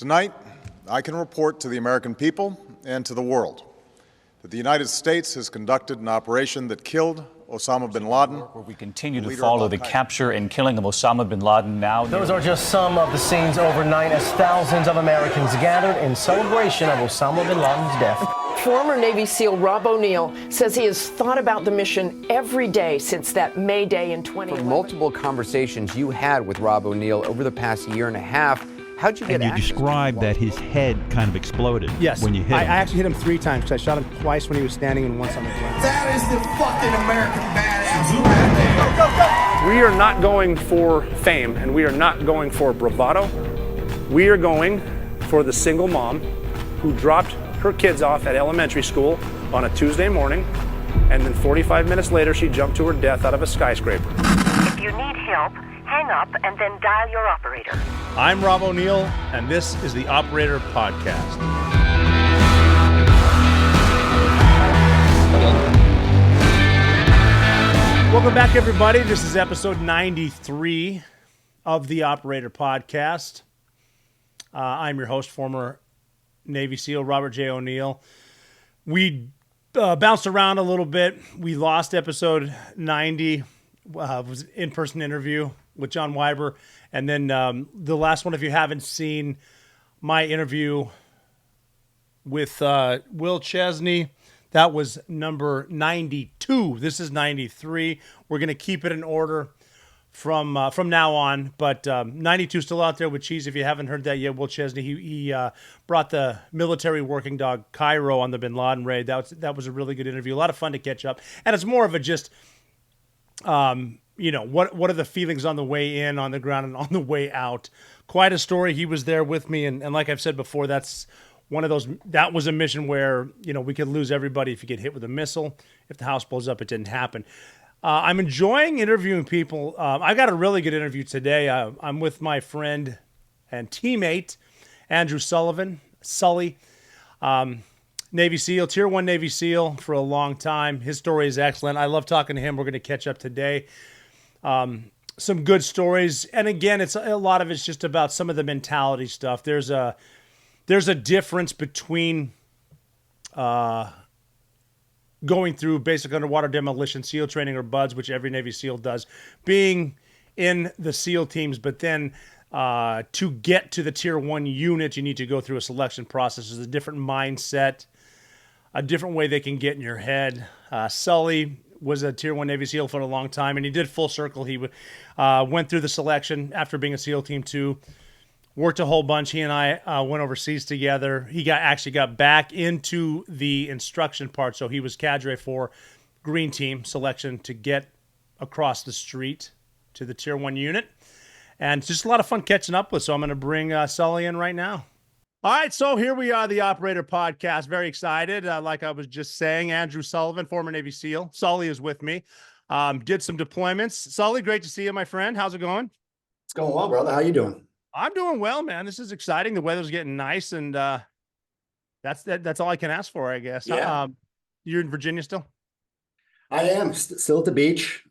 Tonight, I can report to the American people and to the world that the United States has conducted an operation that killed Osama bin Laden. Where we continue to follow the capture and killing of Osama bin Laden now. Those are just some of the scenes overnight as thousands of Americans gathered in celebration of Osama bin Laden's death. Former Navy SEAL Rob O'Neill says he has thought about the mission every day since that May Day in 2011. For multiple conversations you had with Rob O'Neill over the past year and a half, how'd you get access? And you described that his head kind of exploded when you hit him. I actually hit him 3 times because I shot him twice when he was standing and once on the ground. That is the fucking American badass right there. Go, go, go. We are not going for fame and we are not going for bravado. We are going for the single mom who dropped her kids off at elementary school on a Tuesday morning, and then 45 minutes later she jumped to her death out of a skyscraper. If you need help, hang up and then dial your operator. I'm Rob O'Neill, and this is the Operator Podcast. Welcome back, everybody. This is episode 93 of the Operator Podcast. I'm your host, former Navy SEAL Robert J. O'Neill. We bounced around a little bit. We lost episode 90. It was an in-person interview with John Weiber. And then the last one, if you haven't seen my interview with Will Chesney, that was number 92. This is 93. We're going to keep it in order from now on. But 92 still out there with Cheese. If you haven't heard that yet, Will Chesney, he brought the military working dog Cairo on the Bin Laden raid. That was a really good interview. A lot of fun to catch up. And it's more of a just... what are the feelings on the way in, on the ground, and on the way out? Quite a story. He was there with me, and like I've said before, that's one of those. That was a mission where we could lose everybody if you get hit with a missile. If the house blows up, it didn't happen. I'm enjoying interviewing people. I got a really good interview today. I'm with my friend and teammate Andrew Sully. Navy SEAL, Tier 1 Navy SEAL for a long time. His story is excellent. I love talking to him. We're going to catch up today. Some good stories. And again, it's a lot of it's just about some of the mentality stuff. There's a difference between going through basic underwater demolition, SEAL training, or BUDS, which every Navy SEAL does, being in the SEAL teams, but then to get to the Tier 1 unit, you need to go through a selection process. There's a different mindset, a different way they can get in your head. Sully was a Tier 1 Navy SEAL for a long time, and he did full circle. He went through the selection after being a SEAL Team 2, worked a whole bunch. He and I went overseas together. He actually got back into the instruction part, so he was cadre for Green Team selection to get across the street to the Tier 1 unit. And it's just a lot of fun catching up with, so I'm going to bring Sully in right now. All right, so here we are, the Operator Podcast. Very excited. Like I was just saying, Andrew Sullivan, former Navy SEAL. Sully is with me. Did some deployments. Sully, great to see you, my friend. How's it going? It's going well, brother. How you doing? I'm doing well, man. This is exciting. The weather's getting nice, and that's all I can ask for, I guess. Yeah. You're in Virginia still? I am still at the beach.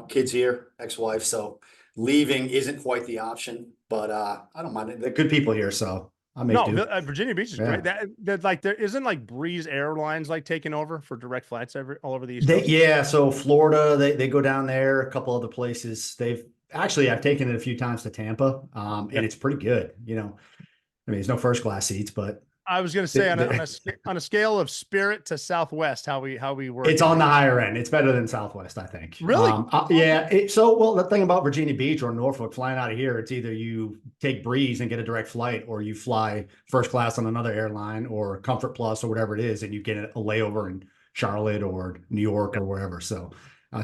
Kids here, ex-wife, so leaving isn't quite the option, but I don't mind it. They're good people here, so I may do. Virginia Beach is great. That like there isn't like Breeze Airlines like taking over for direct flights all over the East Coast. Yeah, so Florida, they go down there, a couple other places. I've taken it a few times to Tampa, and it's pretty good. There's no first class seats, but I was going to say on a scale of Spirit to Southwest, how we work. It's on the higher end. It's better than Southwest, I think. Really? Yeah. The thing about Virginia Beach or Norfolk, flying out of here, it's either you take Breeze and get a direct flight, or you fly first class on another airline or Comfort Plus or whatever it is, and you get a layover in Charlotte or New York or wherever. So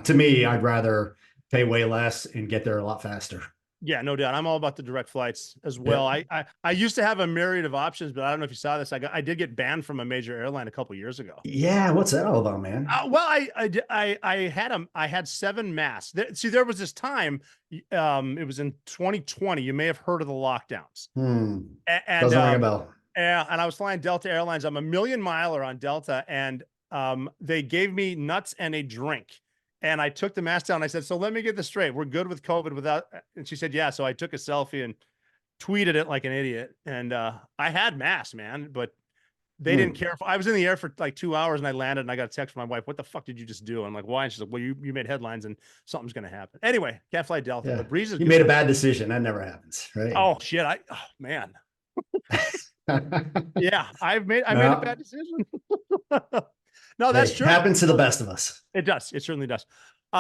to me, I'd rather pay way less and get there a lot faster. Yeah, no doubt. I'm all about the direct flights as well. Yeah. I used to have a myriad of options, but I don't know if you saw this. I did get banned from a major airline a couple of years ago. Yeah, what's that all about, man? I had 7 masks. There was this time. It was in 2020. You may have heard of the lockdowns. And doesn't ring a bell. Yeah, and I was flying Delta Airlines. I'm a 1,000,000-miler on Delta, and they gave me nuts and a drink. And I took the mask down. I said, so let me get this straight. We're good with COVID without, and she said, yeah. So I took a selfie and tweeted it like an idiot. And I had mass, man, but they didn't care. I was in the air for like 2 hours and I landed and I got a text from my wife. What the fuck did you just do? I'm like, why? And she's like, well, you made headlines and something's going to happen. Anyway, can't fly Delta, but Breeze is You made a bad decision. That never happens, right? Oh shit. Oh man. Yeah, I made a bad decision. No, that's true. It happens to the best of us. It does. It certainly does.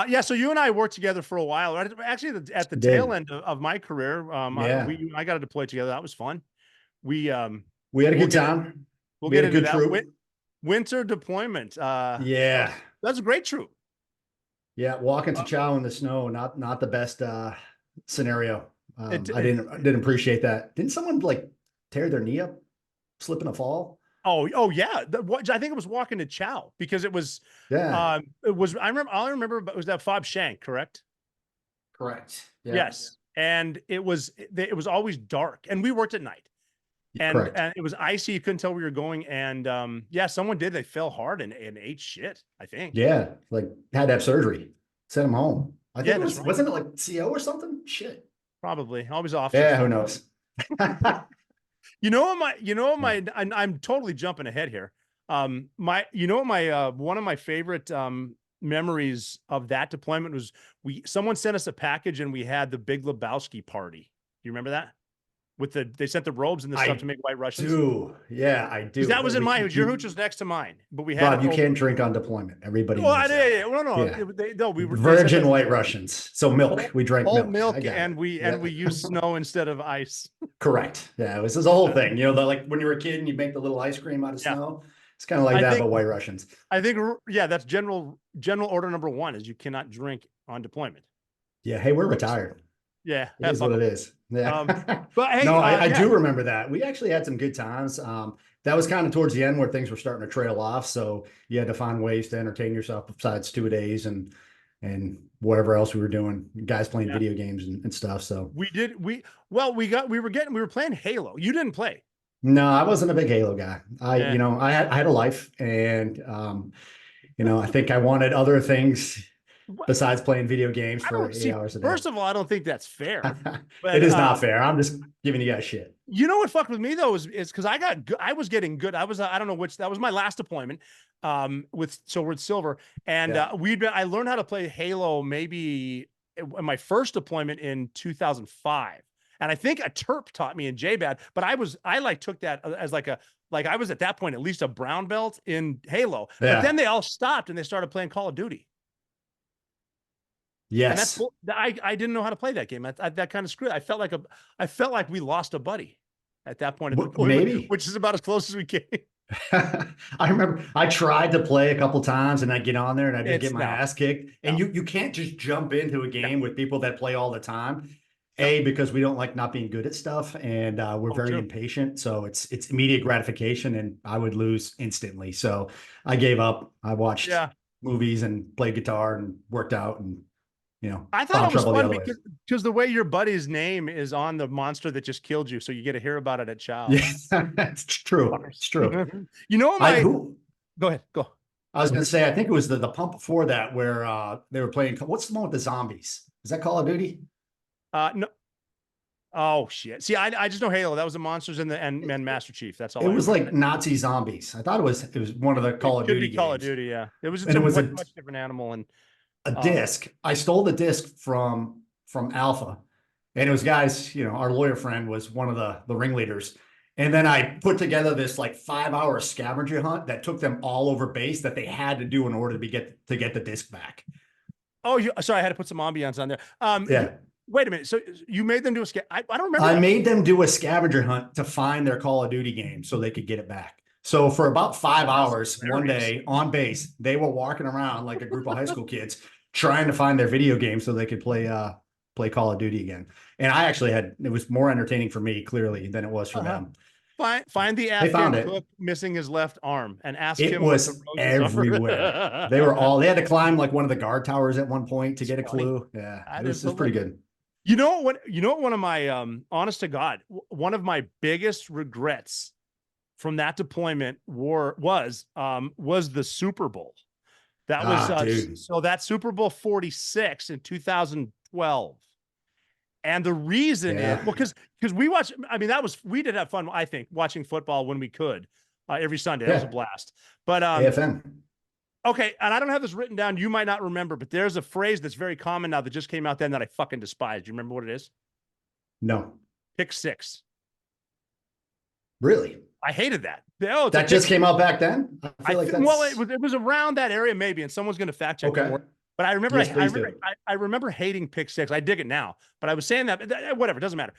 Yeah, so you and I worked together for a while. Actually, at the tail end of my career, I got to deploy together. That was fun. We had a good time. We'll get into that. Winter deployment. Yeah, that's a great troop. Yeah, walking to Chow in the snow, not the best scenario. I didn't appreciate that. Didn't someone like tear their knee up, slip in a fall? Oh yeah. I think it was walking to Chow because it was. Yeah. It was. I remember. It was that Fob Shank, correct? Correct. Yeah. Yes. And it was always dark, and we worked at night, and it was icy. You couldn't tell where you're going, and someone did. They fell hard and ate shit, I think. Yeah, like had to have surgery. Sent them home. I think wasn't it like CO or something? Shit. Probably. Always off. Yeah. Who knows? I'm totally jumping ahead here. One of my favorite memories of that deployment was someone sent us a package and we had the Big Lebowski party. Do you remember that? They sent the robes and the stuff to make White Russians. Yeah, I do. That was in mine. Your hooch was next to mine, but we had. Rob, you can't drink on deployment. Everybody. We were virgin White Russians. So milk. We drank milk. And we used snow instead of ice. Correct. Yeah, it was a whole thing. Like when you were a kid and you make the little ice cream out of snow. It's kind of like that, but White Russians. I think, that's general order number 1 is you cannot drink on deployment. Yeah. Hey, we're retired. Yeah, it is what it is. Yeah, but hey, I do remember that. We actually had some good times. That was kind of towards the end where things were starting to trail off. So you had to find ways to entertain yourself besides 2-a-days and whatever else we were doing. Guys playing video games and stuff. So we were playing Halo. You didn't play. No, I wasn't a big Halo guy. I had a life, and I think I wanted other things besides playing video games for 8 hours a day. First of all, I don't think that's fair. But, it is not fair. I'm just giving you guys shit. You know what fucked with me though is because I was getting good. I don't know which, that was my last deployment with Silver, and I learned how to play Halo maybe in my first deployment in 2005. And I think a Terp taught me in JBAD, but I took that as I was at that point at least a brown belt in Halo. Yeah. But then they all stopped and they started playing Call of Duty. Yes, and I didn't know how to play that game. That kind of screwed. I felt like we lost a buddy at that point. Maybe, which is about as close as we came. I remember I tried to play a couple times and I'd get on there and I'd get my ass kicked. And you can't just jump into a game with people that play all the time. Because we don't like not being good at stuff, and we're very impatient. So it's immediate gratification, and I would lose instantly. So I gave up. I watched movies and played guitar and worked out, and I thought it was fun because the way your buddy's name is on the monster that just killed you, so you get to hear about it at Chow. Yeah, it's true. It's true. Go ahead. Go. I was going to say, I think it was the pump before that where they were playing. What's the one with the zombies? Is that Call of Duty? No. Oh shit! See, I just know Halo. That was the monsters and Master Chief. That's all. It was like Nazi zombies. I thought it was one of the Call of Duty games. Call of Duty, yeah. It was a much different animal and a disc. I stole the disc from Alpha, and it was guys. Our lawyer friend was one of the ringleaders, and then I put together this like 5-hour scavenger hunt that took them all over base that they had to do in order to get the disc back. Oh, sorry, I had to put some ambiance on there. Yeah. Wait a minute. So you made them do I don't remember. I made them do a scavenger hunt to find their Call of Duty game so they could get it back. So for about 5 hours one day on base, they were walking around like a group of high school kids trying to find their video game so they could play Call of Duty again. And I actually it was more entertaining for me clearly than it was for them. Find the Afghan cook missing his left arm and ask him. It was everywhere. They had to climb like one of the guard towers at one point to get a clue. Yeah, it was pretty good. You know what? One of my honest to God, one of my biggest regrets from that deployment was the Super Bowl. That was so that Super Bowl 46 in 2012. And the reason Yeah. is, well, because we watch, I mean, we did have fun, I think, watching football when we could every Sunday. That was a blast. But AFM. okay, and I don't have this written down. You might not remember, but there's a phrase that's very common now that just came out then that I fucking despise. Do you remember what it is? No. Pick six. Really? I hated that. Oh, that just came out back then? I feel like that's... Well, it was around that area maybe, and someone's going to fact check. Okay. But I remember, Yes, I remember hating pick six. I dig it now, but I was saying that whatever, it doesn't matter.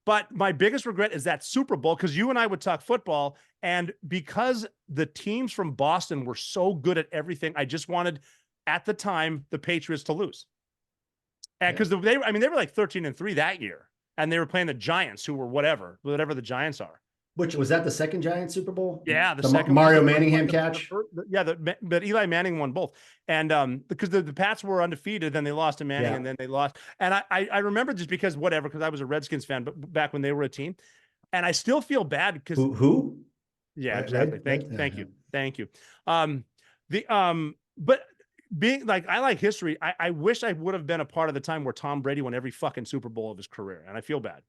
But my biggest regret is that Super Bowl, because you and I would talk football, and because the teams from Boston were so good at everything, I just wanted at the time the Patriots to lose. And because they were like 13-3 that year, and they were playing the Giants, who were whatever the Giants are. Which was that the second Giants Super Bowl? Yeah, the second Mario Manningham catch. But Eli Manning won both, and because the Pats were undefeated, then they lost to Manning, and then they lost. And I remember just because I was a Redskins fan, but back when they were a team, and I still feel bad because who? Yeah, exactly. Thank you. But being like, I like history. I wish I would have been a part of the time where Tom Brady won every fucking Super Bowl of his career, and I feel bad.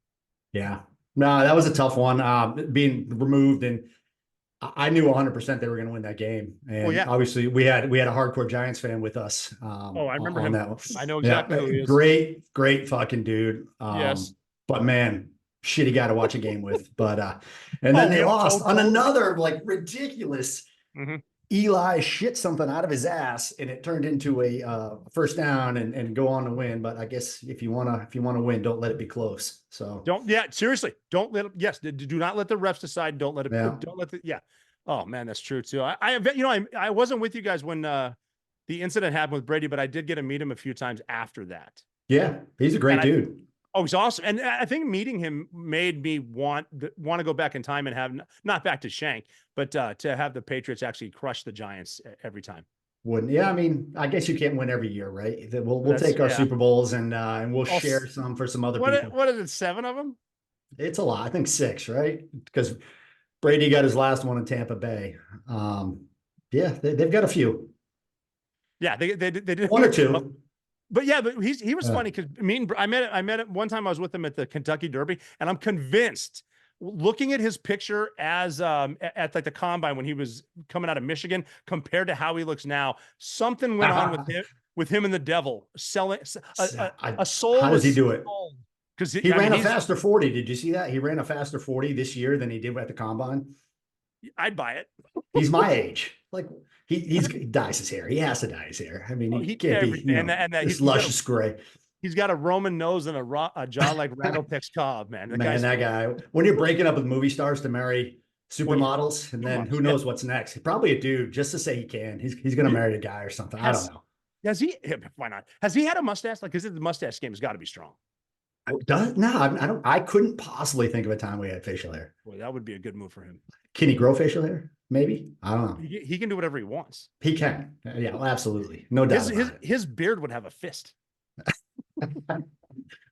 Yeah. No, that was a tough one, being removed, and I knew 100% they were going to win that game. And obviously we had a hardcore Giants fan with us. I remember him. That one. I know exactly who he is. Great fucking dude. Yes. But man, shitty guy to watch a game with. But and then they lost on another like ridiculous. Eli shit something out of his ass, and it turned into a first down and go on to win. But I guess if you wanna win, don't let it be close. So seriously, don't let it. Yes, do not let the refs decide. Don't let it. Yeah. Don't let the. Yeah. Oh man, that's true too. I wasn't with you guys when the incident happened with Brady, but I did get to meet him a few times after that. Yeah, he's a great dude. Oh, he's awesome. And I think meeting him made me want to go back in time and have, not back to Shank, but to have the Patriots actually crush the Giants every time. Yeah, I mean, I guess you can't win every year, right? We'll take our Super Bowls and we'll share some for some other people. What is it, 7 of them? It's a lot. I think 6, right? Because Brady got his last one in Tampa Bay. Yeah, they've got a few. Yeah, they did 1 or 2. But yeah, but he was funny because I met it one time. I was with him at the Kentucky Derby, and I'm convinced, looking at his picture as at like the combine when he was coming out of Michigan compared to how he looks now, something went on with him and the devil selling a soul. How does he do it? Because he ran a faster 40. Did you see that? He ran a faster 40 this year than he did at the combine. I'd buy it. He's my age. Like. He dyes his hair. He has to dye his hair. I mean, he can't be this luscious gray. He's got a Roman nose and a jaw like Rattlepick's Cobb, man. That guy. When you're breaking up with movie stars to marry supermodels, and then who knows what's next? Probably a dude just to say he can. He's going to marry a guy or something. I don't know. Has he? Why not? Has he had a mustache? Like, because the mustache game has got to be strong. No, I couldn't possibly think of a time we had facial hair. Well, that would be a good move for him. Can he grow facial hair? Maybe. I don't know. He can do whatever he wants. He can. Yeah, well, absolutely. No doubt. His beard would have a fist.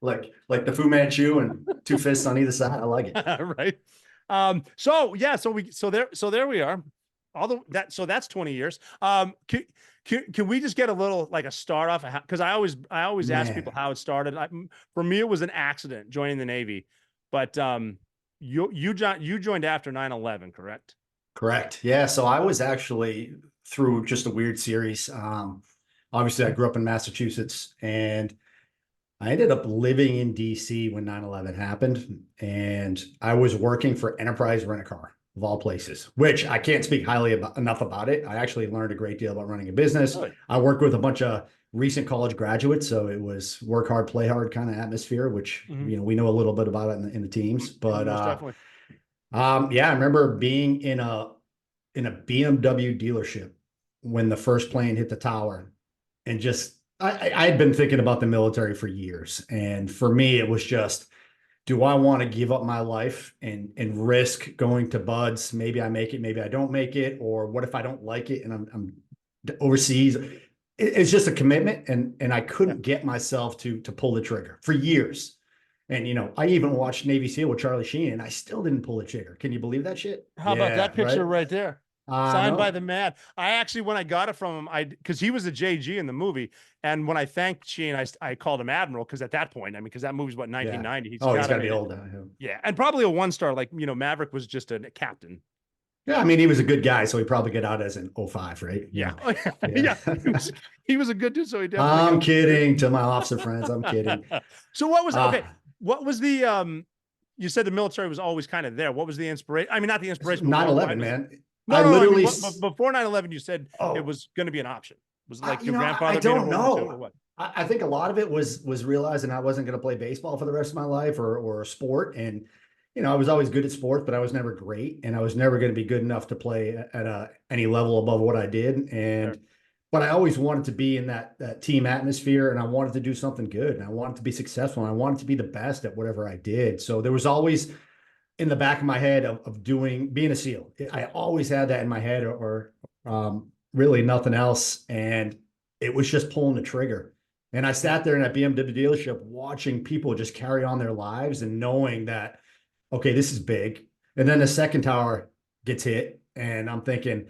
like the Fu Manchu and 2 fists on either side. I like it. Right. So there we are. So that's 20 years. Can we just get a little like a start off? Because I always ask people how it started. For me, it was an accident joining the Navy, but you joined after 9/11, correct? Correct. Yeah. So I was actually through just a weird series. Obviously, I grew up in Massachusetts, and I ended up living in DC when 9/11 happened, and I was working for Enterprise Rent-A-Car, of all places, which I can't speak highly enough about it. I actually learned a great deal about running a business. Really? I worked with a bunch of recent college graduates, so it was work hard, play hard kind of atmosphere, which we know a little bit about it in the teams. But definitely. I remember being in a BMW dealership when the first plane hit the tower, and just I had been thinking about the military for years, and for me it was just, do I want to give up my life and risk going to buds? Maybe I make it, maybe I don't make it, or what if I don't like it and I'm overseas? It's just a commitment, and I couldn't get myself to pull the trigger for years. And I even watched Navy SEAL with Charlie Sheen, and I still didn't pull the trigger. Can you believe that shit? How about that picture right there? Signed No. by the man. I actually, when I got it from him, because he was a JG in the movie, and when I thanked Sheen, I called him Admiral, because at that point, I mean, because that movie's what, 1990. He's got to be old now. Yeah, and probably a 1-star. Like, Maverick was just a captain. Yeah, I mean, he was a good guy, so he probably got out as an 05, right? Yeah. Yeah. He was a good dude, so he definitely. I'm kidding to my officer friends. I'm kidding. So what was okay? What was the you said the military was always kind of there. What was the inspiration? I mean, not the inspiration. 9/11, man. No, I no, literally I mean, before 9/11, you said it was going to be an option. Was it like your grandfather? I don't being a know. or what? I think a lot of it was realizing I wasn't going to play baseball for the rest of my life or a sport. And, I was always good at sports, but I was never great. And I was never going to be good enough to play at any level above what I did. And, but I always wanted to be in that team atmosphere, and I wanted to do something good, and I wanted to be successful, and I wanted to be the best at whatever I did. So there was always in the back of my head of being a SEAL. I always had that in my head or really nothing else. And it was just pulling the trigger. And I sat there in that BMW dealership watching people just carry on their lives and knowing that, okay, this is big. And then the second tower gets hit, and I'm thinking,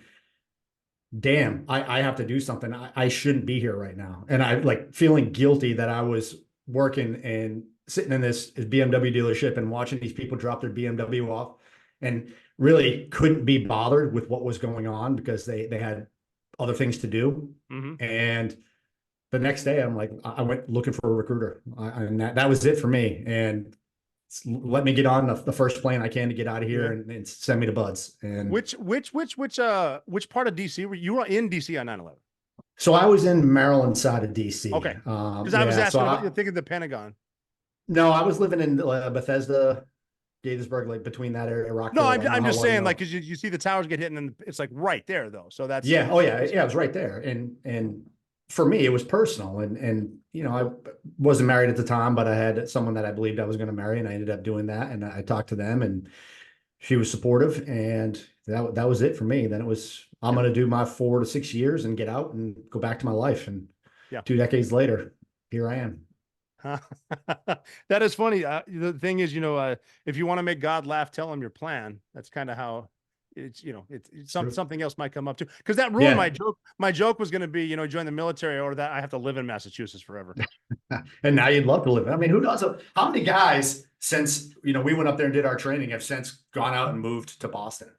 damn, I have to do something. I shouldn't be here right now. And I like feeling guilty that I was working and sitting in this BMW dealership and watching these people drop their BMW off, and really couldn't be bothered with what was going on because they had other things to do. And the next day I'm like, I went looking for a recruiter, and that was it for me. And let me get on the first plane I can to get out of here and send me to Buds. And which part of DC were you were in DC on 9/11? So I was in Maryland side of DC. Okay. Because I was asking about you thinking the Pentagon. No, I was living in Bethesda, Gaithersburg, like between that area, Rockville. No, I'm just saying, like, because you see the towers get hit, and then it's like right there, though. So that's Oh yeah, it was right there. And for me, it was personal, and I wasn't married at the time, but I had someone that I believed I was going to marry, and I ended up doing that. And I talked to them, and she was supportive, and that was it for me. Then it was, I'm going to do my 4 to 6 years and get out and go back to my life. And 2 decades later, here I am. That is funny. The thing is, if you want to make God laugh, tell him your plan. That's kind of how it's, it's something else might come up too. Because that ruined my joke. My joke was going to be, join the military, or that I have to live in Massachusetts forever. And now you'd love to live. I mean, who does? How many guys since, we went up there and did our training have since gone out and moved to Boston?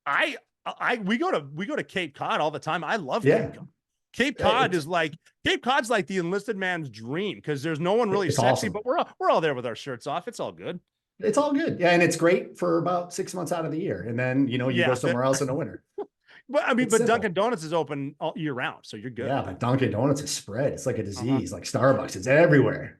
We go to Cape Cod all the time. I love Cape Cod. Cape Cod's like the enlisted man's dream, because there's no one really sexy, awesome. But we're all there with our shirts off. It's all good. It's all good. Yeah. And it's great for about 6 months out of the year. And then, you go somewhere else in the winter. But I mean, It's simple. Dunkin' Donuts is open all year round, so you're good. Yeah, but Dunkin' Donuts is spread. It's like a disease, like Starbucks. It's everywhere.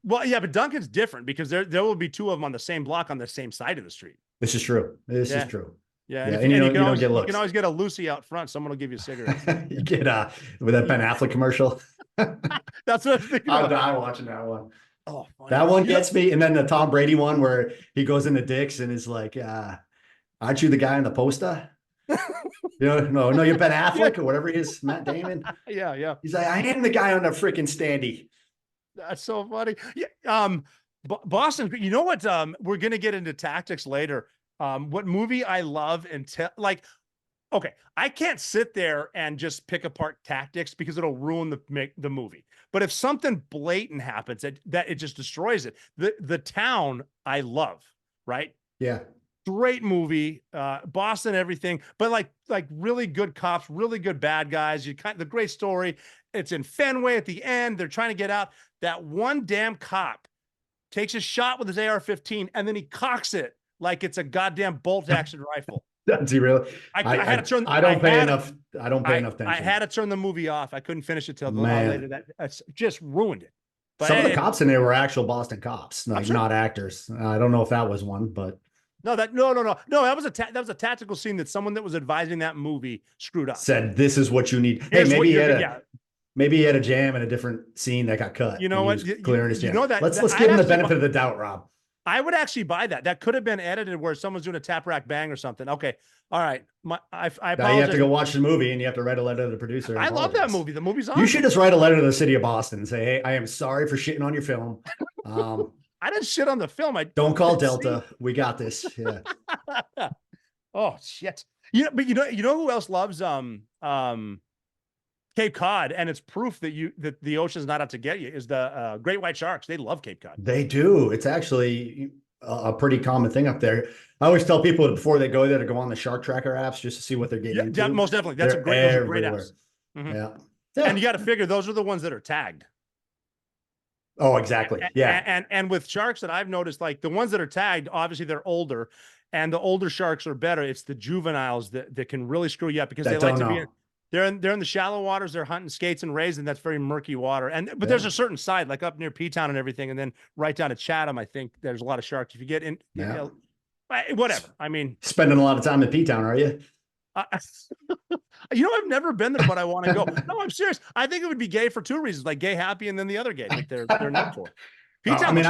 But Dunkin's different, because there will be 2 of them on the same block on the same side of the street. This is true. This is true. Yeah, and you don't get looks. You can always get a Lucy out front. Someone will give you a cigarette. You get with that Ben Affleck commercial. That's what I'm thinking. I'm dying watching that one. Oh, funny. That one gets me. And then the Tom Brady one where he goes into Dick's and is like, aren't you the guy in the poster? No, you're Ben Affleck or whatever he is, Matt Damon. Yeah. He's like, I am the guy on the freaking standee. That's so funny. Yeah. Boston, you know what? We're going to get into tactics later. What movie I love okay, I can't sit there and just pick apart tactics because it'll ruin the movie. But if something blatant happens that it just destroys it, the Town I love, right? Yeah. Great movie, Boston, everything, but like really good cops, really good bad guys. The great story. It's in Fenway at the end. They're trying to get out. That one damn cop takes a shot with his AR-15, and then he cocks it like it's a goddamn bolt action rifle. Does he really? I had to turn. I don't pay enough attention. I had to turn the movie off. I couldn't finish it till the later. That just ruined it. But some of the cops in there were actual Boston cops, not actors. I don't know if that was one, but no. That was a tactical scene that someone that was advising that movie screwed up. Said this is what you need. Hey, maybe he had a jam in a different scene that got cut. You know what? Clearing his jam. Let's give him the benefit of the doubt, Rob. I would actually buy that. That could have been edited where someone's doing a tap rack bang or something. Okay. All right. I apologize. Now you have to go watch the movie and you have to write a letter to the producer. I love that movie. The movie's awesome. You should just write a letter to the city of Boston and say, hey, I am sorry for shitting on your film. I didn't shit on the film. Don't call Delta. We got this. Yeah. Oh, shit. Yeah, but you know who else loves Cape Cod, and it's proof that the ocean's not out to get you, is the great white sharks. They love Cape Cod. They do. It's actually a pretty common thing up there. I always tell people before they go there to go on the shark tracker apps just to see what they're getting into. Most definitely. Those are great apps. Mm-hmm. Yeah. And you got to figure those are the ones that are tagged. Oh, exactly. Yeah. And with sharks that I've noticed, like the ones that are tagged, obviously they're older, and the older sharks are better. It's the juveniles that can really screw you up because they like to be they're in the shallow waters. They're hunting skates and rays, and that's very murky water. But there's a certain side, like up near P-Town and everything, and then right down to Chatham, I think there's a lot of sharks. If you get in, whatever. I mean, spending a lot of time in P-Town, are you? I've never been there, but I want to go. No, I'm serious. I think it would be gay for two reasons, like gay happy, and then the other gay that they're known for. I mean,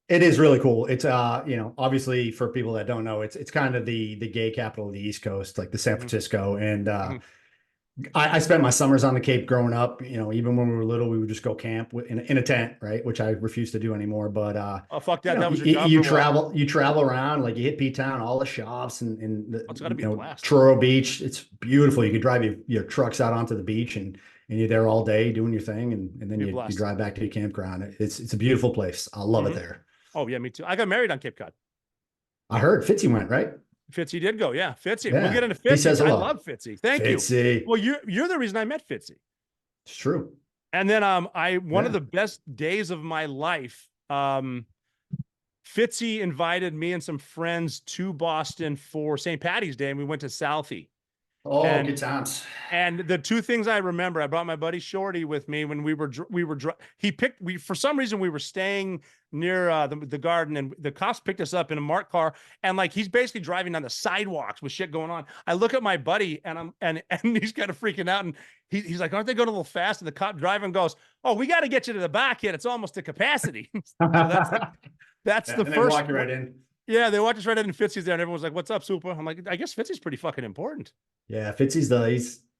it is really cool. It's obviously for people that don't know, it's kind of the gay capital of the East Coast, like the San Francisco, and I spent my summers on the Cape growing up. Even when we were little, we would just go camp in a tent, right? Which I refuse to do anymore. But oh fuck that! That was your job. You travel around, like you hit P-Town, all the shops, and it's gotta be a blast. Truro Beach. It's beautiful. You could drive your trucks out onto the beach, and you're there all day doing your thing, and then you drive back to your campground. It's a beautiful place. I love it there. Oh yeah, me too. I got married on Cape Cod. I heard Fitzy went, right? Fitzy did go, yeah. Fitzy. Yeah. We'll get into Fitzy. He says I love Fitzy. Thank you. Well, you're the reason I met Fitzy. It's true. And then one of the best days of my life, Fitzy invited me and some friends to Boston for St. Patty's Day, and we went to Southie. Oh, good times. And the two things I remember, I brought my buddy Shorty with me when for some reason we were staying near the garden, and the cops picked us up in a marked car, and like he's basically driving down the sidewalks with shit going on. I look at my buddy and he's kind of freaking out, and he's like, aren't they going a little fast? And the cop driving goes, oh, we got to get you to the back yet. It's almost to capacity. So that's the first. Walk you right in. Yeah, they watched us right in, and Fitzy's there, and everyone's like, what's up, Super? I'm like, I guess Fitzy's pretty fucking important. Yeah, Fitzy's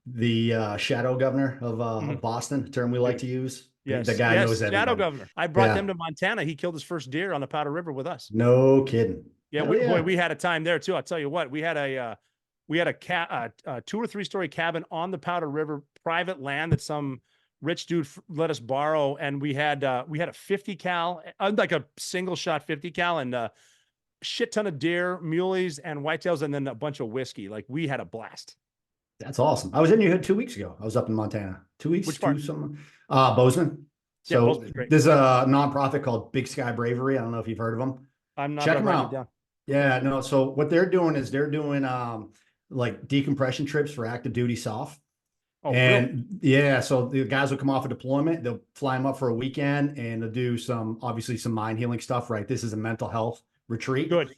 the shadow governor of Boston, a term we like to use. Yes, the guy knows everybody. Shadow governor. I brought them to Montana. He killed his first deer on the Powder River with us. No kidding. Yeah, boy, we had a time there too. I'll tell you what, we had a 2 or 3 story cabin on the Powder River, private land that some rich dude let us borrow, and we had a 50 cal, like a single shot 50 cal, and shit ton of deer, muleys, and whitetails, and then a bunch of whiskey. Like, we had a blast. That's awesome. I was in your hood 2 weeks ago. I was up in Montana. 2 weeks. Which part? Bozeman. So Bozeman's great. There's a nonprofit called Big Sky Bravery. I don't know if you've heard of them. I'm not. Check them out. Yeah, no. So what they're doing is like decompression trips for active duty soft. Oh, and yeah, so the guys will come off a deployment. They'll fly them up for a weekend, and they'll do obviously some mind healing stuff. Right. This is a mental health retreat. Good.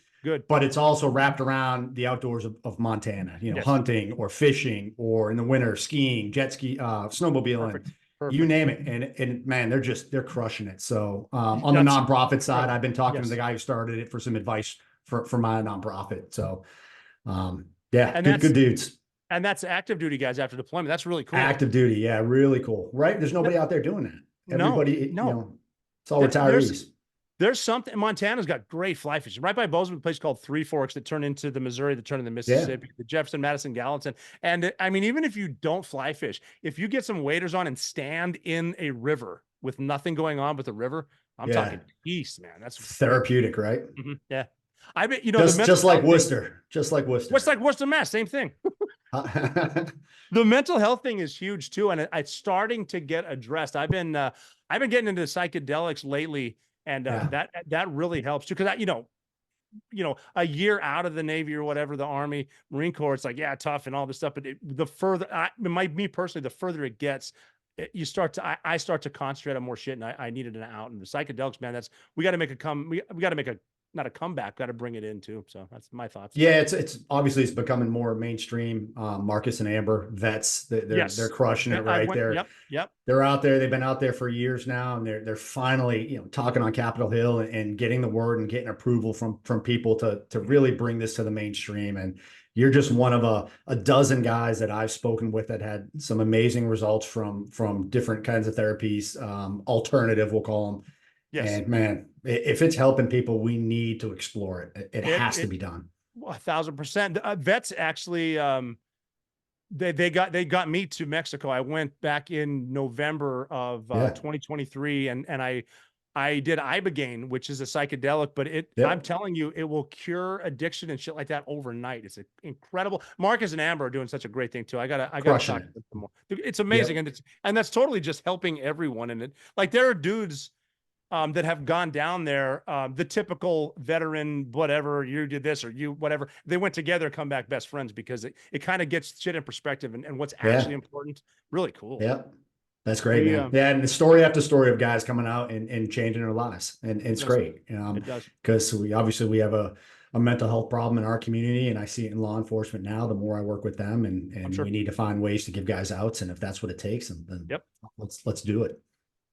But it's also wrapped around the outdoors of Montana, hunting or fishing, or in the winter, skiing, jet ski, snowmobiling, Perfect. You name it. And man, they're crushing it. So on the nonprofit side, I've been talking to the guy who started it for some advice for my nonprofit. So good dudes. And that's active duty guys after deployment. That's really cool. Active duty. Yeah. Really cool. Right. There's nobody out there doing that. Everybody, it's all retirees. There's something. Montana's got great fly fishing. Right by Bozeman, a place called Three Forks that turn into the Missouri, that turn into the Mississippi, the Jefferson, Madison, Gallatin. And I mean, even if you don't fly fish, if you get some waders on and stand in a river with nothing going on with the river, I'm talking peace, man. That's therapeutic, right? Mm-hmm. Yeah. I bet, just like Worcester. Just like Worcester. What's like Worcester, Mass? Same thing. The mental health thing is huge too, and it's starting to get addressed. I've been getting into psychedelics lately. And that really helps too, because a year out of the Navy or whatever, the Army, Marine Corps, it's like tough and all this stuff. But the further, me personally, the further it gets, I start to concentrate on more shit, and I needed an out. And the psychedelics, man, we got to make not a comeback, got to bring it in too. So that's my thoughts. Yeah, it's obviously it's becoming more mainstream. Marcus and Amber vets, they're crushing it right there. Yep. They're out there. They've been out there for years now, and they're finally talking on Capitol Hill and getting the word and getting approval from people to really bring this to the mainstream. And you're just one of a dozen guys that I've spoken with that had some amazing results from different kinds of therapies, alternative, we'll call them. Yes. And man, if it's helping people, we need to explore it. It has to be done. 1,000%. Vets actually, they got me to Mexico. I went back in November of 2023, and I did ibogaine, which is a psychedelic, but I'm telling you, it will cure addiction and shit like that overnight. It's incredible. Marcus and Amber are doing such a great thing too. I gotta talk to them more. It's amazing, and that's totally just helping everyone in it. Like there are dudes that have gone down there, the typical veteran, whatever, you did this or you whatever. They went together, come back best friends because it kind of gets shit in perspective and what's actually important. Really cool. Yeah. That's great, man. Yeah, and the story after story of guys coming out and changing their lives, and it's great. It does, because we obviously have a mental health problem in our community, and I see it in law enforcement now. The more I work with them, and we need to find ways to give guys outs, and if that's what it takes, then let's do it.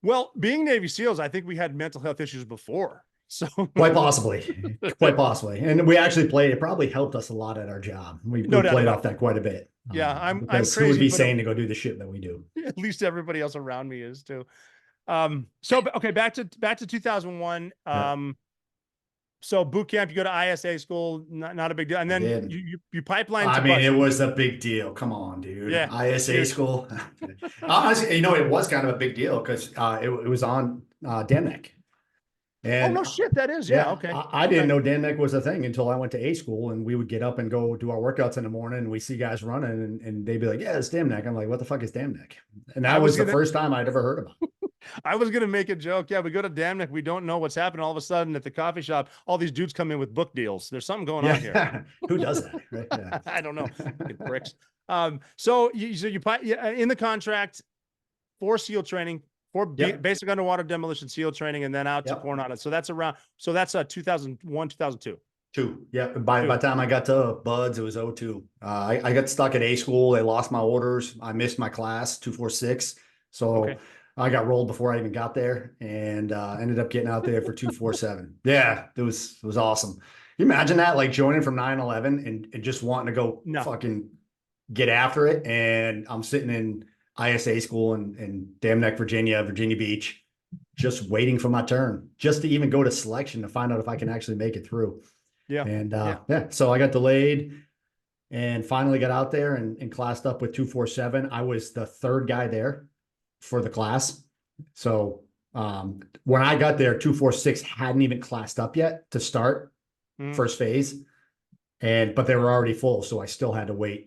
Well, being Navy SEALs, I think we had mental health issues before. So quite possibly, and we actually played. It probably helped us a lot at our job. We played off that quite a bit. Yeah, I'm crazy. Who would be sane to go do the shit that we do? At least everybody else around me is too. So okay, back to 2001. So boot camp, you go to ISA school, not a big deal, and then you pipeline. I mean, it was a big deal. Come on, dude. Yeah, ISA school. Honestly, it was kind of a big deal because it was on Demnick. And no shit, that is okay. I didn't know Demnick was a thing until I went to A school, and we would get up and go do our workouts in the morning, and we see guys running, and they'd be like, "Yeah, it's Demnick." I'm like, "What the fuck is Demnick?" And that was the first time I'd ever heard about it. I was gonna make a joke. Yeah, we go to Demnick, we don't know what's happening. All of a sudden, at the coffee shop, all these dudes come in with book deals. There's something going on here. Who does that? Right? Yeah. I don't know. Bricks. So you in the contract for SEAL training. For basic underwater demolition SEAL training, and then out to Coronado. So that's 2001, 2002. By the time I got to Buds, it was 02. I got stuck at A school. They lost my orders. I missed my class 246. So I got rolled before I even got there, and ended up getting out there for 247. Yeah, it was awesome. You imagine that, like joining from 9/11 and just wanting to go fucking get after it. And I'm sitting in ISA school in Demnick, Virginia Beach, just waiting for my turn, just to even go to selection to find out if I can actually make it through. So I got delayed and finally got out there and classed up with 247. I was the third guy there for the class. So when I got there, 246 hadn't even classed up yet to start first phase. But they were already full. So I still had to wait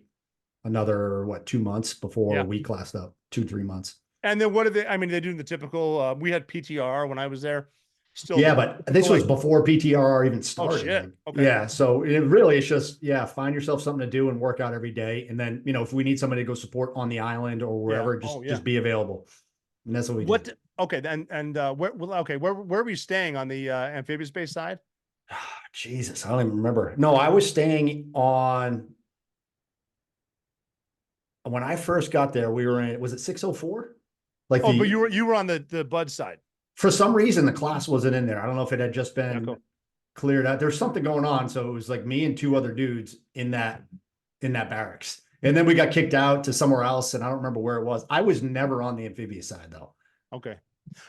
another 2 months before we classed up, 2-3 months. And then what are they? I mean, they're doing the typical. We had PTR when I was there. Still, but this was before PTR even started. Oh shit. Okay. So it's just find yourself something to do and work out every day. And then if we need somebody to go support on the island or wherever, just be available. And that's what we did. Okay, where were we staying on the amphibious base side? Jesus, I don't even remember. No, I was staying on. When I first got there, we were in, was it 604? But you were on the Bud side. For some reason, the class wasn't in there. I don't know if it had just been cleared out. There's something going on. So it was like me and 2 other dudes in that barracks. And then we got kicked out to somewhere else. And I don't remember where it was. I was never on the amphibious side though. Okay.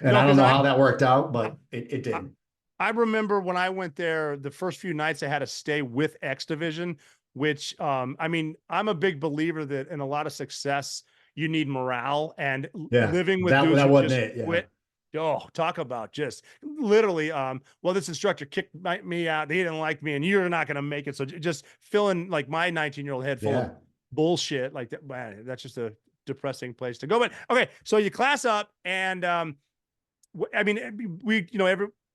And I don't know how that worked out, but it did. I remember when I went there, the first few nights I had to stay with X Division, which, I mean, I'm a big believer that in a lot of success, you need morale, and living with dudes that who wasn't just quit. Oh, talk about just literally, well, this instructor kicked me out. He didn't like me and you're not going to make it. So just filling like my 19-year-old head full of bullshit like that. Man, that's just a depressing place to go. But okay. So you class up and, I mean,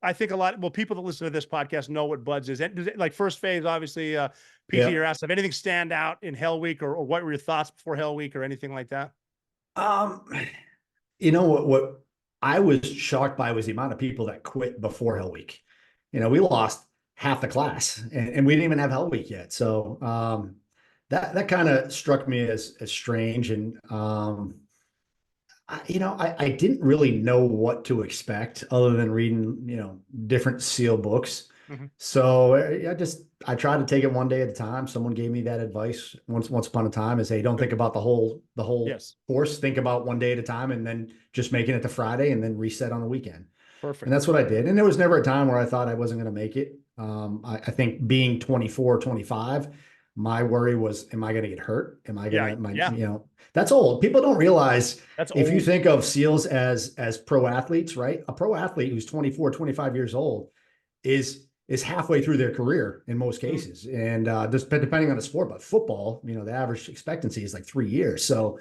I think a lot, people that listen to this podcast know what Buds is. Like first phase, obviously, PT or asked, if anything stand out in Hell Week or what were your thoughts before Hell Week or anything like that? What I was shocked by was the amount of people that quit before Hell Week. We lost half the class and we didn't even have Hell Week yet. So that kind of struck me as strange. And I didn't really know what to expect other than reading, different SEAL books. Mm-hmm. So I tried to take it one day at a time. Someone gave me that advice once upon a time is, hey, don't think about the whole course. Think about one day at a time and then just making it to Friday and then reset on the weekend. Perfect. And that's what I did. And there was never a time where I thought I wasn't going to make it. I think being 24, 25, my worry was, am I going to get hurt? Am I going to, that's old. People don't realize That's if you old. think of SEALs as pro athletes, right? A pro athlete who's 24, 25 years old is halfway through their career in most cases. And just depending on the sport, but football, the average expectancy is like 3 years. So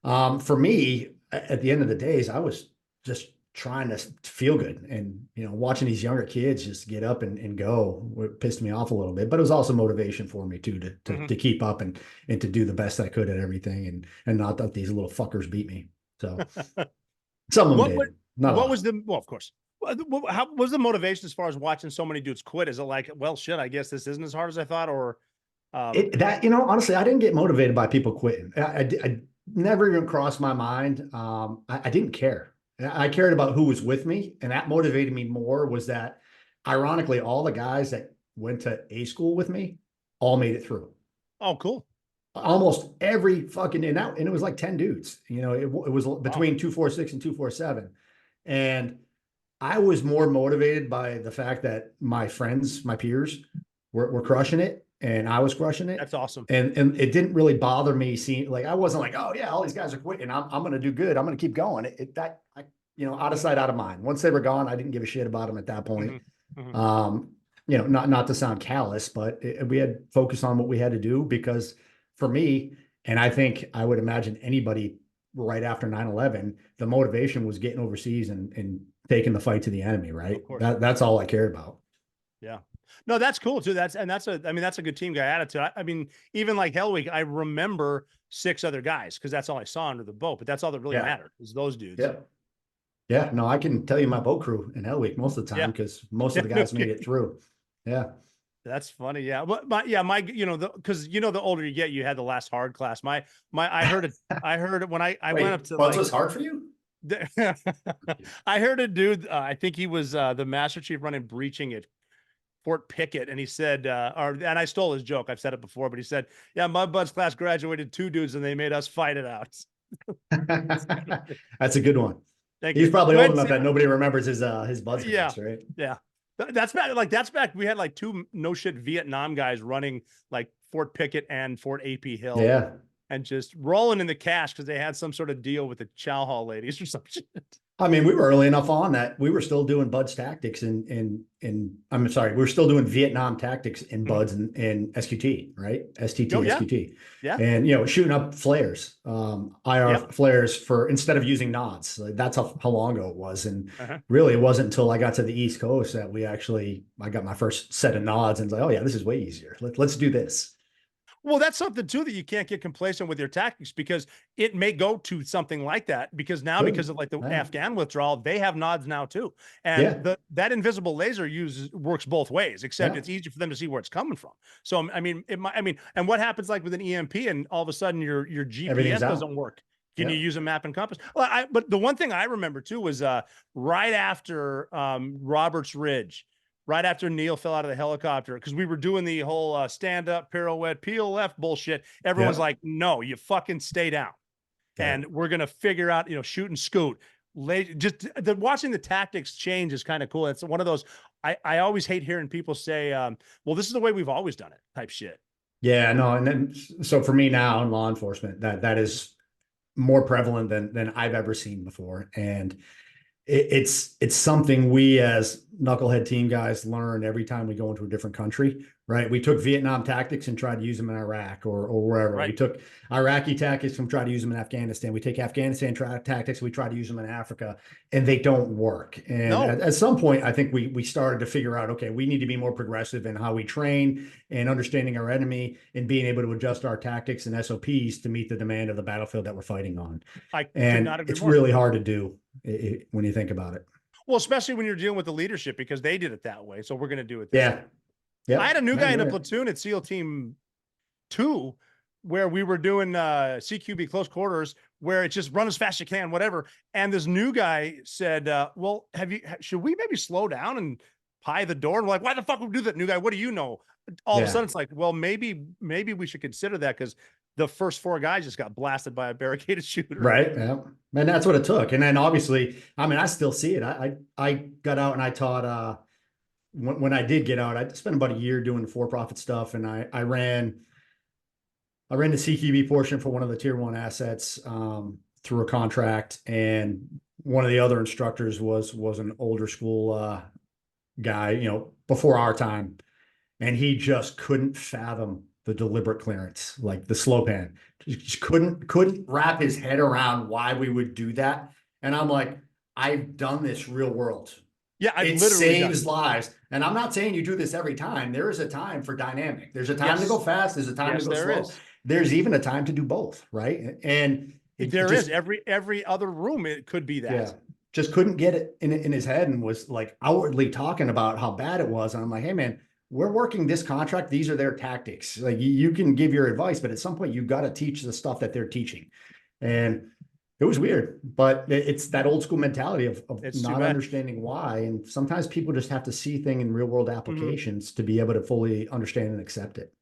for me, at the end of the days, I was just trying to feel good, and watching these younger kids just get up and go, it pissed me off a little bit, but it was also motivation for me too, to keep up and to do the best I could at everything, and not let these little fuckers beat me. So some of them did. Well, of course. How was the motivation as far as watching so many dudes quit? Is it like, well, shit, I guess this isn't as hard as I thought, or honestly, I didn't get motivated by people quitting. I never even crossed my mind. I didn't care. I cared about who was with me, and that motivated me more. Was that, ironically, all the guys that went to A school with me all made it through. Oh, cool. Almost every fucking, and it was like 10 dudes. It was between 246 and 247. And I was more motivated by the fact that my friends, my peers were crushing it, and I was crushing it. That's awesome. And it didn't really bother me seeing, like, I wasn't like, oh yeah, all these guys are quitting, I'm going to do good, I'm going to keep going. Out of sight, out of mind. Once they were gone, I didn't give a shit about them at that point. Not to sound callous, but we had focused on what we had to do, because for me, and I think I would imagine anybody right after 9/11, the motivation was getting overseas and taking the fight to the enemy, right? That's all I cared about. Yeah. No, that's cool too. That's a good team guy attitude. I mean, even like Hell Week, I remember 6 other guys because that's all I saw under the boat, but that's all that really mattered is those dudes. Yeah. Yeah. No, I can tell you my boat crew in Hell Week most of the time, because most of the guys made it through. Yeah. That's funny. Yeah. But because the older you get, you had the last hard class. I heard it when I went up to. Well, was hard for you? I heard a dude, I think he was the Master Chief running breaching at Fort Pickett, and he said, and I stole his joke, I've said it before, but he said, yeah, my bud's class graduated 2 dudes and they made us fight it out. That's a good one. He's probably old enough that nobody remembers his bud's class, right? Yeah. That's back. We had like 2 no shit Vietnam guys running like Fort Pickett and Fort AP Hill. Yeah. And just rolling in the cash because they had some sort of deal with the chow hall ladies or some shit. I mean, we were early enough on that we were still doing Bud's tactics we were still doing Vietnam tactics in Bud's and SQT, right? STT, SQT. Yeah. And, shooting up flares, IR flares instead of using nods. Like, that's how long ago it was. And really, it wasn't until I got to the East Coast that I got my first set of nods, and was like, oh yeah, this is way easier. Let's do this. Well, that's something too that you can't get complacent with your tactics, because it may go to something like that, because because of like the Afghan withdrawal, they have nods now too. And that invisible laser works both ways, except it's easy for them to see where it's coming from. So, and what happens like with an EMP and all of a sudden your GPS doesn't work? Can you use a map and compass? Well, but the one thing I remember too was right after Roberts Ridge, right after Neil fell out of the helicopter, because we were doing the whole stand up, pirouette, peel left bullshit. Everyone's like, no, you fucking stay down. And we're going to figure out, shoot and scoot. Watching the tactics change is kind of cool. It's one of those, I always hate hearing people say, well, this is the way we've always done it type shit. Yeah, no. And then, so for me now in law enforcement, that is more prevalent than I've ever seen before. And it's something we as knucklehead team guys learn every time we go into a different country, right? We took Vietnam tactics and tried to use them in Iraq or wherever. Right. We took Iraqi tactics and tried to use them in Afghanistan. We take Afghanistan tactics, we try to use them in Africa, and they don't work. And at some point, I think we started to figure out, okay, we need to be more progressive in how we train and understanding our enemy and being able to adjust our tactics and SOPs to meet the demand of the battlefield that we're fighting on. It's really hard to do when you think about it. Well, especially when you're dealing with the leadership, because they did it that way. So we're going to do it this way. Yeah. I had a new guy in a platoon at SEAL Team 2 where we were doing CQB close quarters, where it's just run as fast as you can, whatever. And this new guy said, well, should we maybe slow down and pie the door? And we're like, why the fuck would we do that? New guy, what do you know? All of a sudden it's like, well, maybe we should consider that, because the first 4 guys just got blasted by a barricaded shooter. Right. Yeah. And that's what it took. And then obviously, I still see it. I got out and I taught when I did get out, I spent about a year doing for-profit stuff, and I ran the CQB portion for one of the tier one assets through a contract, and one of the other instructors was an older school guy, before our time, and he just couldn't fathom the deliberate clearance, like the slow pan. Just couldn't wrap his head around why we would do that. And I'm like, I've done this real world. Yeah, it saves lives. And I'm not saying you do this every time. There is a time for dynamic. There's a time to go fast. There's a time to go slow. There's even a time to do both, right? And there is every other room. It could be that. Yeah, just couldn't get it in his head, and was like outwardly talking about how bad it was. And I'm like, hey man, we're working this contract. These are their tactics. Like you can give your advice, but at some point you got to teach the stuff that they're teaching. And it was weird, but it's that old school mentality of not understanding why. And sometimes people just have to see things in real world applications to be able to fully understand and accept it.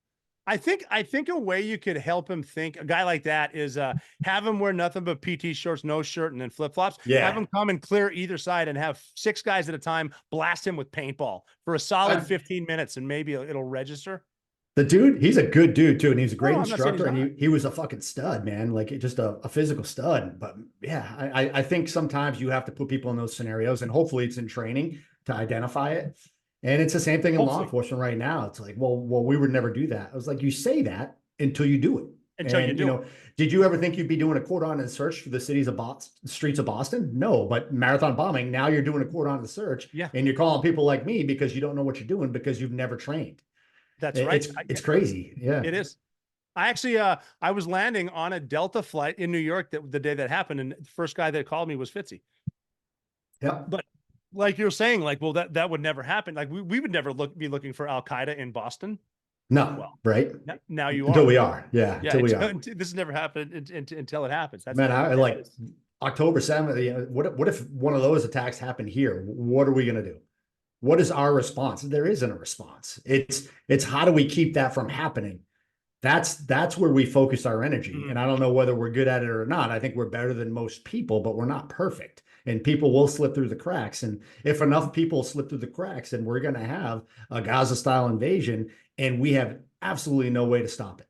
I think a way you could help him think, a guy like that, is have him wear nothing but PT shorts, no shirt, and then flip flops. Yeah. Have him come and clear either side, and have 6 guys at a time blast him with paintball for a solid 15 minutes, and maybe it'll register. The dude, he's a good dude too, and he's a great instructor, and he was a fucking stud, man. Like just a physical stud. But yeah, I think sometimes you have to put people in those scenarios, and hopefully it's in training to identify it. And it's the same thing in law enforcement right now. It's like, well, we would never do that. I was like, you say that until you do it. Until you do it. Did you ever think you'd be doing a cordon and search for the streets of Boston? No, but marathon bombing, now you're doing a cordon and search. Yeah. And you're calling people like me because you don't know what you're doing because you've never trained. That's right. It's crazy. Yeah, it is. I actually, I was landing on a Delta flight in New York the day that happened, and the first guy that called me was Fitzy. Yeah. But like you're saying, like, well, that would never happen. Like we would never be looking for Al Qaeda in Boston. No, right? Now you are. Until we are. Yeah. Until we are. This has never happened until it happens. That's Man, I like October 7th. What if one of those attacks happened here? What are we going to do? What is our response? There isn't a response. It's how do we keep that from happening? That's where we focus our energy. Mm-hmm. And I don't know whether we're good at it or not. I think we're better than most people, but we're not perfect. And people will slip through the cracks. And if enough people slip through the cracks, then we're going to have a Gaza-style invasion, and we have absolutely no way to stop it.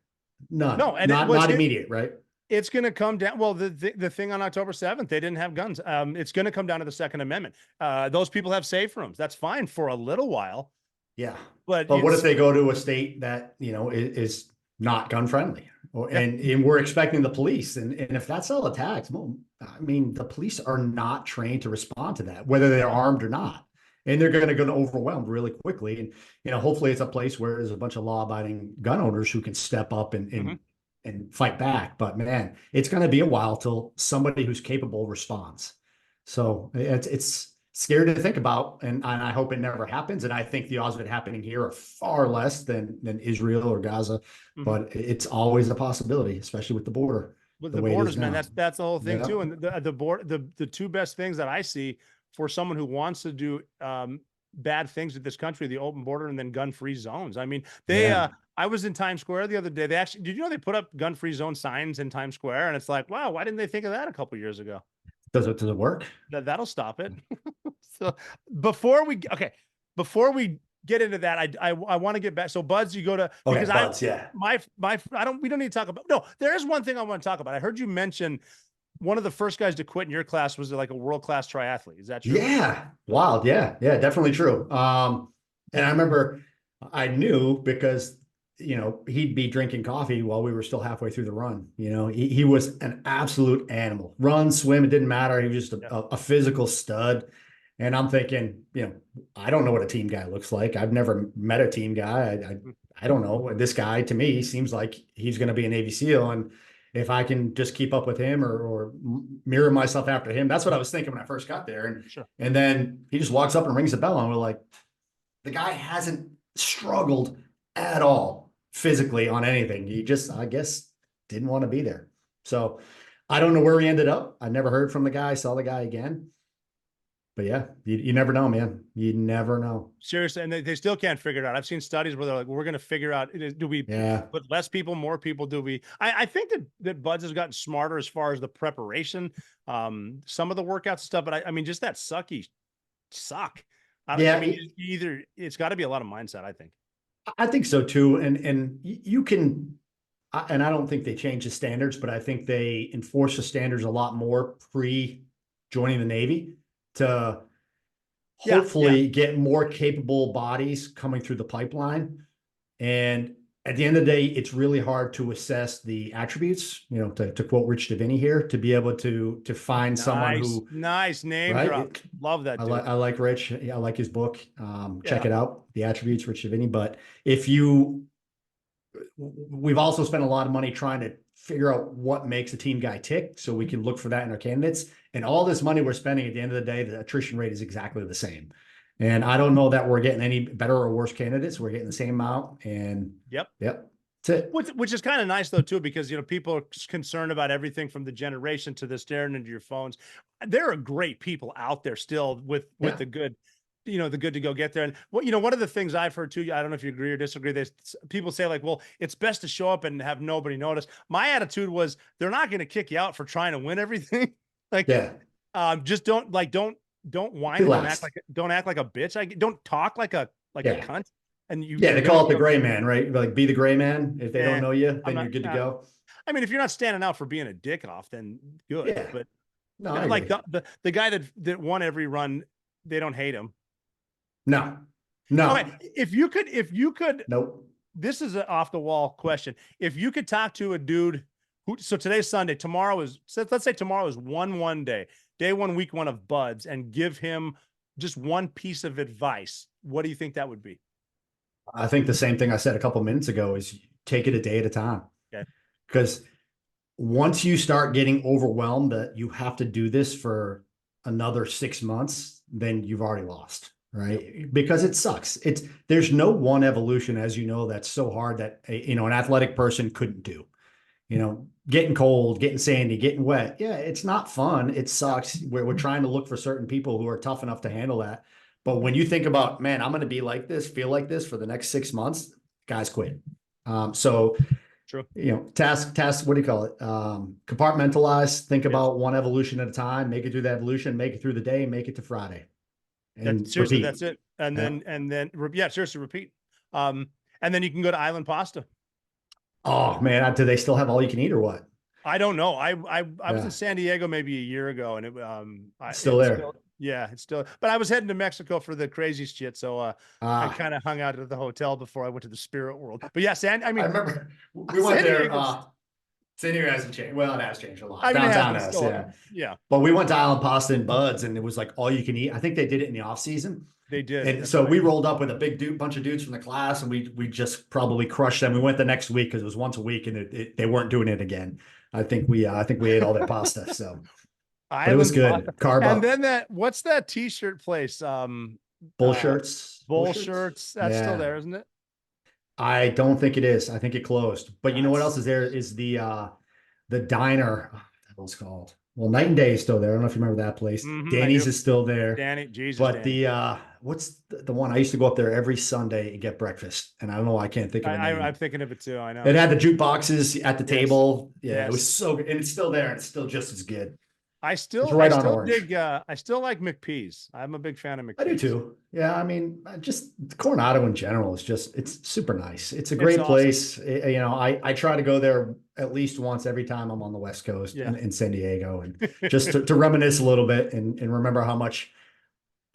None. No, and not immediate, right? It's going to come down. Well, the thing on October 7th, they didn't have guns. It's going to come down to the Second Amendment. Those people have safe rooms. That's fine for a little while. Yeah. But what if they go to a state that, is not gun friendly, and we're expecting the police, and if that's all attacks, well, I mean, the police are not trained to respond to that, whether they're armed or not, and they're going to get overwhelmed really quickly. And hopefully it's a place where there's a bunch of law-abiding gun owners who can step up and fight back. But man, it's going to be a while till somebody who's capable responds. So it's scary to think about, and I hope it never happens. And I think the odds of it happening here are far less than Israel or Gaza, but it's always a possibility, especially with the border. With the borders, man, that's the whole thing too. And the two best things that I see for someone who wants to do bad things with this country, the open border and then gun-free zones. I mean, I was in Times Square the other day. Did you know they put up gun-free zone signs in Times Square? And it's like, wow, why didn't they think of that a couple of years ago? Does it work? That'll stop it. So before we get into that, I want to get back. So Buds, you go to, because Buds, we don't need to talk about, no, there is one thing I want to talk about. I heard you mention one of the first guys to quit in your class was like a world-class triathlete. Is that true? Yeah. Wild. Yeah, definitely true. And I remember I knew because, he'd be drinking coffee while we were still halfway through the run. He was an absolute animal. Run, swim, it didn't matter. He was just a physical stud. And I'm thinking, I don't know what a team guy looks like. I've never met a team guy. I don't know. This guy, to me, seems like he's going to be a Navy SEAL. And if I can just keep up with him or mirror myself after him, that's what I was thinking when I first got there. And then he just walks up and rings a bell, and we're like, the guy hasn't struggled at all physically on anything. He just, I guess, didn't want to be there. So I don't know where he ended up. I never heard from the guy, saw the guy again. But yeah, you never know, man. You never know. Seriously, and they still can't figure it out. I've seen studies where they're like, we're going to figure out, do we put less people, more people? Do we? I think that Buds has gotten smarter as far as the preparation, some of the workouts stuff. But I mean, just that suck. Yeah, I mean, it's got to be a lot of mindset, I think. I think so too. And you can, and I don't think they change the standards, but I think they enforce the standards a lot more pre joining the Navy to hopefully get more capable bodies coming through the pipeline. And at the end of the day, it's really hard to assess the attributes, to quote Rich Davini here, to be able to find someone who nice name right? drop. Love that. I like Rich. I like his book. Check Yeah. it out. The Attributes, Rich Davini. But we've also spent a lot of money trying to figure out what makes a team guy tick so we can look for that in our candidates. And all this money we're spending, at the end of the day, the attrition rate is exactly the same. And I don't know that we're getting any better or worse candidates. We're getting the same amount. And yep. That's it. Which is kind of nice though too, because people are concerned about everything from the generation to the staring into your phones. There are great people out there still with the good, the good to go get there. And one of the things I've heard too, I don't know if you agree or disagree. People say like, well, it's best to show up and have nobody notice. My attitude was they're not going to kick you out for trying to win everything. Just don't whine. Don't act like a bitch. Don't talk like a cunt. And they call it the gray man, right? Like, be the gray man. If they don't know you, then you're good to go. I mean, if you're not standing out for being a dick off, then good. Yeah. But no, like the guy that won every run, they don't hate him. No. Okay, if you could, nope. This is an off the wall question. If you could talk to a dude so today's Sunday, let's say tomorrow is 1-1 day 1, week 1 of Buds, and give him just one piece of advice, what do you think that would be? I think the same thing I said a couple minutes ago is take it a day at a time. Okay. Because once you start getting overwhelmed that you have to do this for another 6 months, then you've already lost, right? Because it sucks. There's no one evolution, as you know, that's so hard that an athletic person couldn't do. Getting cold, getting sandy, getting wet. Yeah, it's not fun. It sucks. We're trying to look for certain people who are tough enough to handle that. But when you think about, man, I'm going to be like this, feel like this for the next 6 months, guys quit. So, true. Task, what do you call it? Compartmentalize, think about one evolution at a time, make it through the evolution, make it through the day, make it to Friday. And seriously, repeat. that's it. And then, seriously, repeat. And then you can go to Island Pasta. Oh man, do they still have all you can eat or what? I don't know. I was in San Diego maybe a year ago, and it's still there. It's still. But I was heading to Mexico for the crazy shit, so I kind of hung out at the hotel before I went to the spirit world. But yeah, I remember we went there. San Diego hasn't changed. Well, it has changed a lot. Downtown has, yeah. But we went to Island Pasta and Buds, and it was like all you can eat. I think they did it in the off season. They did. And so we rolled up with a bunch of dudes from the class, and we just probably crushed them. We went the next week because it was once a week, and they weren't doing it again. I think we ate all that pasta. So but it was good. Carb up. And then what's that T-shirt place? Bull Shirts. Bull Shirts. That's still there, isn't it? I don't think it is. I think it closed. But you know what else is there? Is the diner. What was called? Well, Night and Day is still there. I don't know if you remember that place. Danny's is still there. Jesus. But what's the one? I used to go up there every Sunday and get breakfast. And I don't know why I can't think of it. I'm thinking of it too. I know. It had the jukeboxes at the table. Yeah, it was so good. And it's still there. And it's still just as good. I still dig McPee's. I'm a big fan of McPee's. I do too. Yeah, I mean, just Coronado in general is it's super nice. It's a great place. Awesome. I try to go there at least once every time I'm on the West Coast in San Diego, and just to reminisce a little bit and remember how much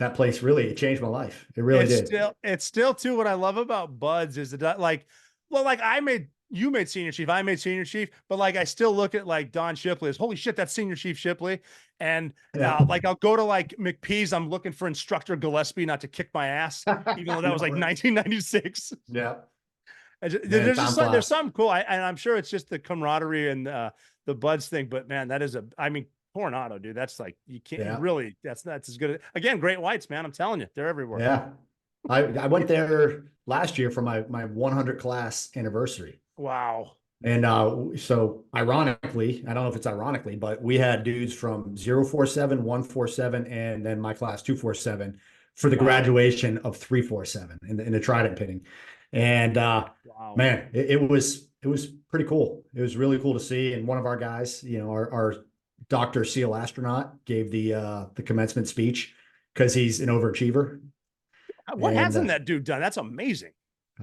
that place it changed my life. It really did. It's still too what I love about Buds is that you made senior chief, I made senior chief, but I still look at Don Shipley as holy shit, that's senior chief Shipley. And I'll go to McPee's. I'm looking for instructor Gillespie not to kick my ass, even though that was 1996. Yeah. There's something cool. And I'm sure it's just the camaraderie and the Buds thing, but man, Coronado, dude, that's you can't really, that's as good. Again, great whites, man. I'm telling you, they're everywhere. Yeah. I went there last year for my 100 class anniversary. Wow. And so ironically, I don't know if it's ironically, but we had dudes from 047, 147, and then my class 247 for the graduation of 347 in the Trident pitting. And man, it was pretty cool. It was really cool to see. And one of our guys, our Dr. SEAL astronaut gave the commencement speech because he's an overachiever. What And hasn't that dude done? That's amazing.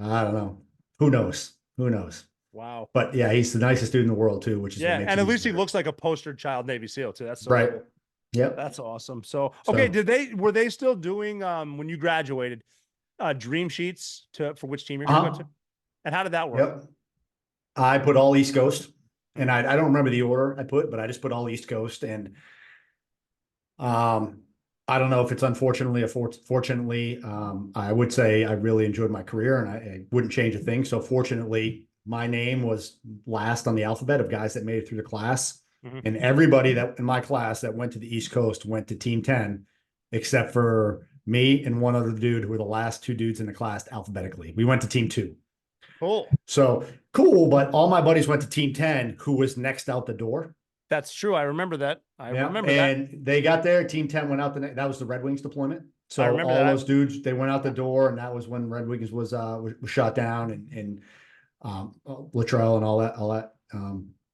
I don't know. Who knows? Who knows? Wow. But yeah, he's the nicest dude in the world too, which is what Yeah, makes and it at least he easier. looks like a poster child Navy SEAL too. That's so Right. cool. Yep. That's awesome. So, okay, were they still doing when you graduated dream sheets for which team you're going to go to? And how did that work? Yep. I put all East Coast, and I don't remember the order I put, but I just put all East Coast. And I don't know if it's unfortunately or fortunately. I would say I really enjoyed my career, and I wouldn't change a thing. So fortunately, my name was last on the alphabet of guys that made it through the class. And everybody that in my class that went to the East Coast went to Team 10, except for me and one other dude who were the last two dudes in the class alphabetically. We went to Team 2. Cool. So cool, but all my buddies went to Team 10, who was next out the door. That's true. I remember that. I remember and that. They got there. Team 10 went out that was the Red Wings deployment. So all those dudes, they went out the door, and that was when Red Wings was shot down, and Latrell and all that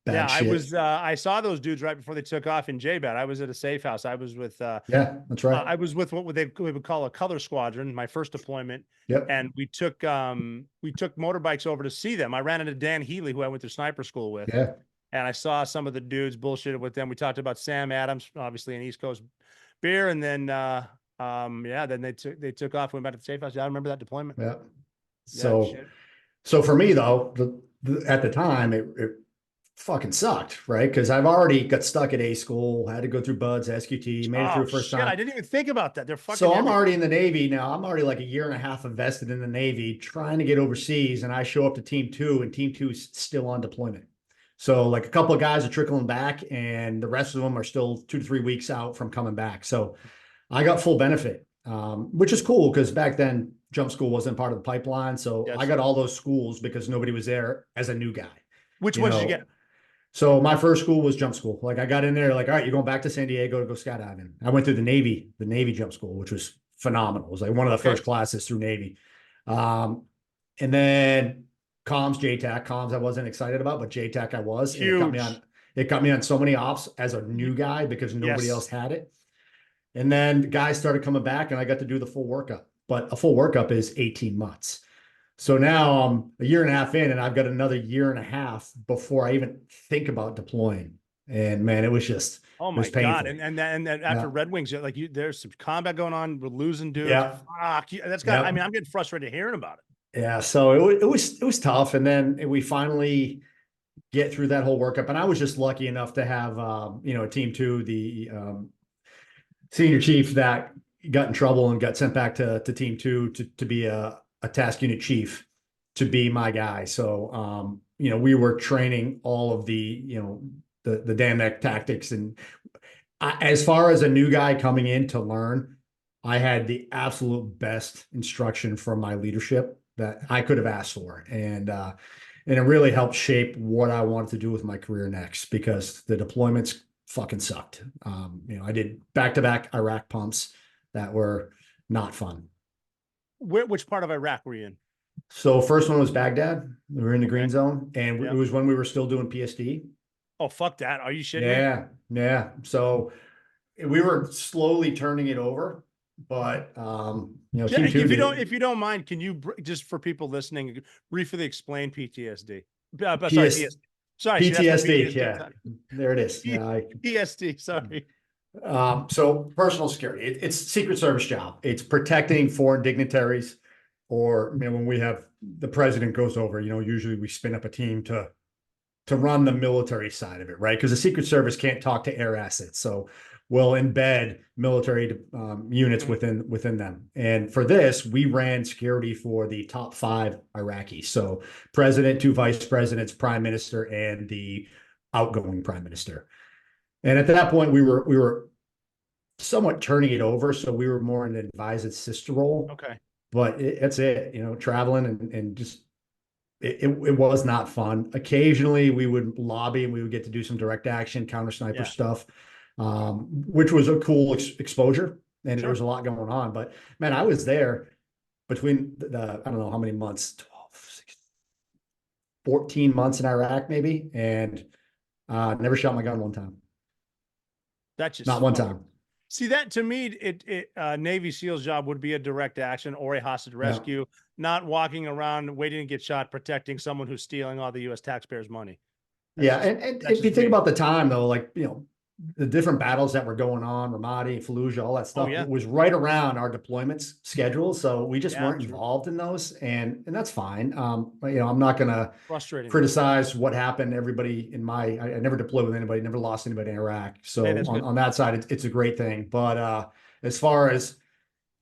bad shit. I saw those dudes right before they took off in JBAT. I was at a safe house. I was with yeah, that's right. I was with what we would call a color squadron, my first deployment. Yep. And we took motorbikes over to see them. I ran into Dan Healy, who I went to sniper school with. Yeah. And I saw some of the dudes bullshitted with them. We talked about Sam Adams, obviously an East Coast beer, and then then they took off, went back to the safe house. Yeah, I remember that deployment. Yeah. So for me though, at the time it fucking sucked, right? Because I've already got stuck at A school, had to go through Buds, SQT, made it through first time. I didn't even think about that. They're fucking. So I'm already in the Navy now. I'm already like a year and a half invested in the Navy, trying to get overseas, and I show up to Team 2, and Team 2 is still on deployment. So like a couple of guys are trickling back, and the rest of them are still 2 to 3 weeks out from coming back. So I got full benefit, which is cool because back then jump school wasn't part of the pipeline. So yes. I got all those schools because nobody was there as a new guy. Which ones did you get? So my first school was jump school. Like I got in there like, all right, you're going back to San Diego to go skydiving. I went through the Navy jump school, which was phenomenal. It was like one of the first classes through Navy. And then comms, JTAC. Comms I wasn't excited about, but JTAC I was. Huge. It got me on so many ops as a new guy because nobody else had it. And then guys started coming back, and I got to do the full workup. But a full workup is 18 months. So now I'm a year and a half in, and I've got another year and a half before I even think about deploying. And man, it was just God! And then after Red Wings, like there's some combat going on. We're losing dudes. Yeah, fuck, that's got. I mean, I'm getting frustrated hearing about it. Yeah, so it was tough, and then we finally get through that whole workup, and I was just lucky enough to have Team 2, the senior chief that got in trouble and got sent back to Team 2 to be a task unit chief, to be my guy. So we were training all of the the damn tactics, and as far as a new guy coming in to learn, I had the absolute best instruction from my leadership that I could have asked for, and it really helped shape what I wanted to do with my career next, because the deployments fucking sucked. I did back-to-back Iraq pumps that were not fun. Which part of Iraq were you in? So first one was Baghdad. We were in the green zone, and it was when we were still doing PSD. Oh, fuck that. Are you shitting me? Yeah. So we were slowly turning it over, but if you don't mind, can you just, for people listening, briefly explain PTSD? Sorry, PTSD. Yeah, there it is. PTSD. Sorry. So personal security, it's a Secret Service job. It's protecting foreign dignitaries, or when we have the president goes over, usually we spin up a team to run the military side of it, right? Because the Secret Service can't talk to air assets, so we'll embed military units within them. And for this, we ran security for the top 5 Iraqis. So president, 2 vice presidents, prime minister, and the outgoing prime minister. And at that point, we were somewhat turning it over, so we were more in an advised assist role. Okay, but that's it. Traveling and just it was not fun. Occasionally, we would lobby, and we would get to do some direct action, counter sniper stuff, which was a cool exposure, and there was a lot going on. But man, I was there between the I don't know how many months, 12, 16, 14 months in Iraq, maybe, and never shot my gun one time. That's just not one time. See, that to me, Navy SEAL's job would be a direct action or a hostage rescue, not walking around waiting to get shot, protecting someone who's stealing all the U.S. taxpayers' money. Yeah, and that's if you just think me. about the time though, like, the different battles that were going on, Ramadi, Fallujah, all that stuff, yeah. it was right around our deployments schedule. So we just Yeah, weren't true. involved in those, and that's fine. But, I'm not gonna Frustrating. criticize what happened. Everybody I never deployed with anybody, never lost anybody in Iraq. So Hey, that's good. on that side, it's a great thing. But as far as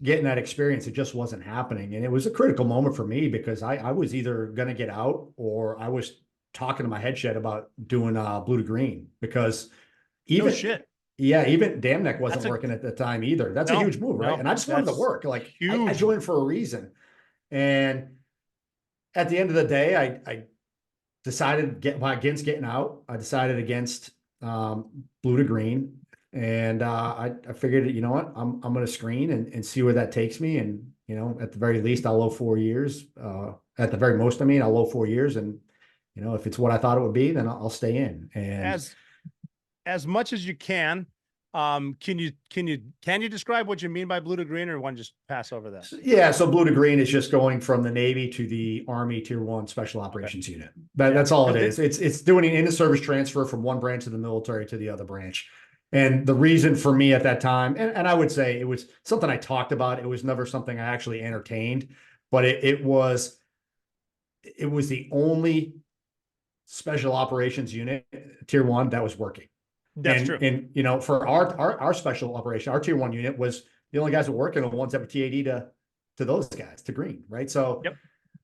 getting that experience, it just wasn't happening. And it was a critical moment for me because I was either going to get out or I was talking to my head shed about doing blue to green because even No shit. yeah, even Dam Neck wasn't working at the time either. That's a huge move, right? And I just wanted to work. Like I joined for a reason. And at the end of the day, I decided against getting out. I decided against blue to green. And I figured, you know what, I'm going to screen and see where that takes me. And, at the very least, I'll low 4 years. At the very most, I'll low 4 years. And, if it's what I thought it would be, then I'll stay in. And as much as you can you describe what you mean by blue to green, or want to just pass over that? Yeah. So blue to green is just going from the Navy to the Army Tier 1 Special Operations Unit. That's all it is. It's doing an in-service transfer from one branch of the military to the other branch. And the reason for me at that time, and I would say it was something I talked about, it was never something I actually entertained, but it was the only special operations unit, Tier 1, that was working. That's true. And for our special operation, our Tier 1 unit was the only guys that were working, the ones that were TAD to those guys, to green, right? So yep.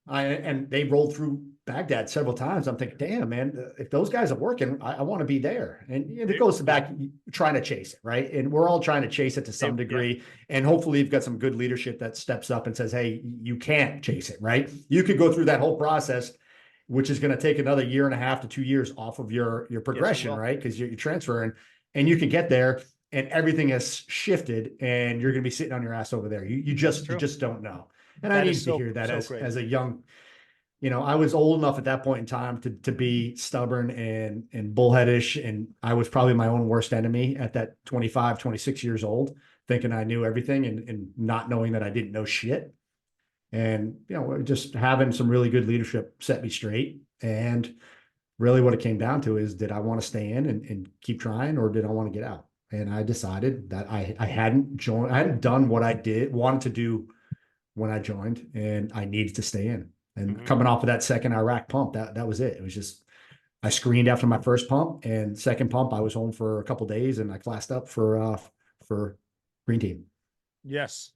And they rolled through Baghdad several times. I'm thinking, damn, man, if those guys are working, I want to be there. And it goes back trying to chase it, right? And we're all trying to chase it to some degree. Yeah. And hopefully you've got some good leadership that steps up and says, hey, you can't chase it, right? You could go through that whole process, which is going to take another 1.5 to 2 years off of your progression, right? Because you're transferring, and you can get there and everything has shifted and you're going to be sitting on your ass over there. You just don't know. And I needed to hear that as a young, I was old enough at that point in time to be stubborn and bullheadish. And I was probably my own worst enemy at that 25, 26 years old, thinking I knew everything and not knowing that I didn't know shit. And, just having some really good leadership set me straight. And really what it came down to is, did I want to stay in and keep trying, or did I want to get out? And I decided that I hadn't done what I wanted to do when I joined, and I needed to stay in. And coming off of that second Iraq pump, that was it. It was just, I screened after my first pump, and second pump, I was home for a couple of days, and I classed up for green team. Yes.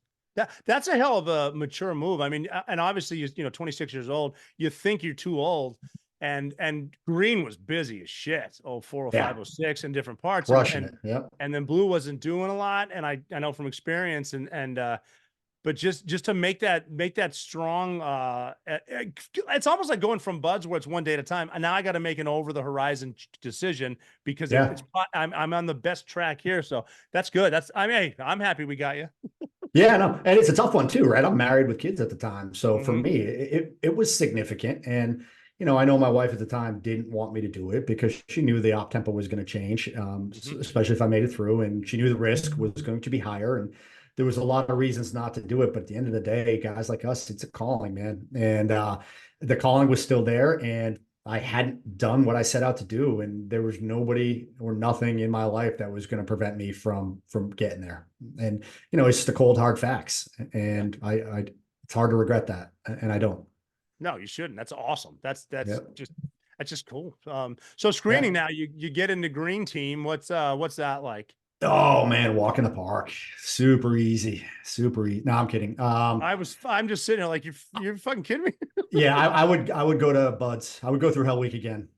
That's a hell of a mature move. I mean, and obviously, 26 years old, you think you're too old, and green was busy as shit. 04, 05, 06 in different parts. Rushing it. Yep. And then blue wasn't doing a lot. And I know from experience but just to make that strong, it's almost like going from buds where it's one day at a time. And now I got to make an over the horizon decision because I'm on the best track here. So that's good. I'm happy we got you. Yeah, no, and it's a tough one too, right? I'm married with kids at the time. So for me, it was significant. And, I know my wife at the time didn't want me to do it because she knew the op tempo was going to change, especially if I made it through, and she knew the risk was going to be higher. And there was a lot of reasons not to do it. But at the end of the day, guys like us, it's a calling, man. And the calling was still there. And I hadn't done what I set out to do. And there was nobody or nothing in my life that was going to prevent me from getting there. And, it's just the cold, hard facts. And it's hard to regret that. And I don't. No, you shouldn't. That's awesome. That's just cool. So screening now, you get into green team. What's that like? Oh man, walk in the park. Super easy. No, I'm kidding. I'm just sitting here like you're fucking kidding me. Yeah, I would go to Buds. I would go through Hell Week again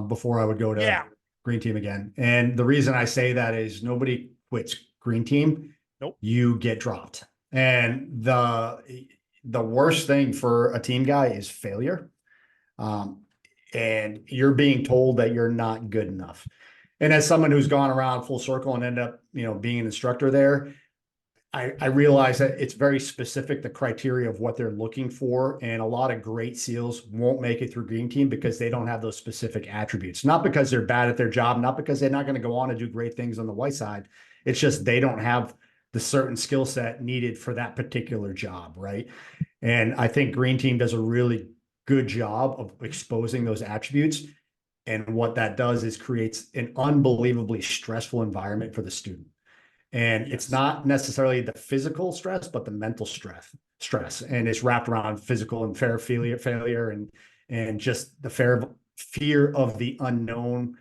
before I would go to green team again. And the reason I say that is nobody quits green team. Nope. You get dropped. And the worst thing for a team guy is failure. And you're being told that you're not good enough. And as someone who's gone around full circle and ended up, being an instructor there, I realize that it's very specific, the criteria of what they're looking for. And a lot of great SEALs won't make it through green team because they don't have those specific attributes, not because they're bad at their job, not because they're not going to go on and do great things on the white side. It's just they don't have the certain skill set needed for that particular job, right? And I think Green Team does a really good job of exposing those attributes. And what that does is creates an unbelievably stressful environment for the student. And it's not necessarily the physical stress, but the mental stress. And it's wrapped around physical and failure and just the fear of the unknown.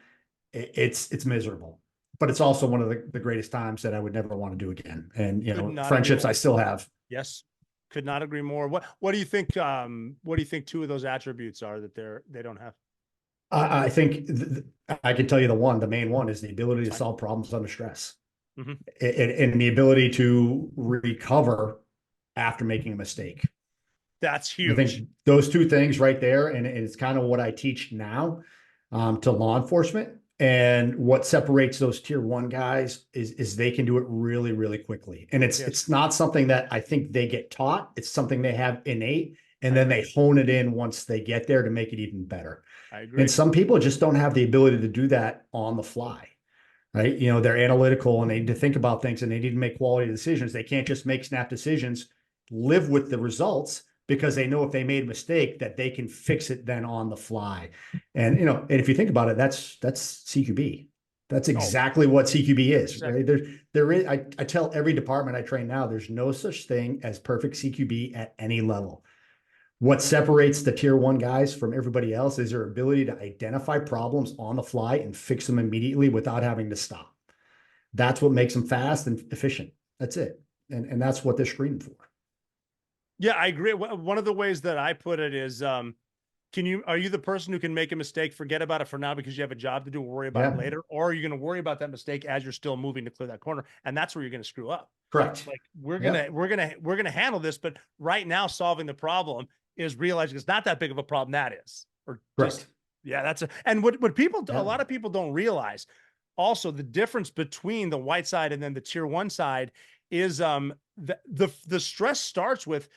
It's miserable, but it's also one of the greatest times that I would never want to do again. And, friendships I still have. Yes. Could not agree more. What do you think? What do you think two of those attributes are that they don't have? I think I can tell you the main one is the ability to solve problems under stress. Mm-hmm. And the ability to recover after making a mistake. That's huge. I think those two things right there, and it's kind of what I teach now to law enforcement. And what separates those tier 1 guys is they can do it really, really quickly. And it's not something that I think they get taught. It's something they have innate, and then they hone it in once they get there to make it even better. I agree. And some people just don't have the ability to do that on the fly. Right. They're analytical and they need to think about things and they need to make quality decisions. They can't just make snap decisions, live with the results, because they know if they made a mistake that they can fix it then on the fly. And, and if you think about it, that's CQB. That's exactly what CQB is. Right? There is, I tell every department I train now, there's no such thing as perfect CQB at any level. What separates the tier 1 guys from everybody else is their ability to identify problems on the fly and fix them immediately without having to stop. That's what makes them fast and efficient. That's it. And that's what they're screening for. Yeah, I agree. One of the ways that I put it is, are you the person who can make a mistake, forget about it for now because you have a job to do, worry about it later? Or are you going to worry about that mistake as you're still moving to clear that corner? And that's where you're going to screw up. Correct. Like we're going to handle this, but right now solving the problem is realizing it's not that big of a problem that is. Or Correct. And what people, a lot of people don't realize also the difference between the white side and then the tier 1 side is the stress starts with,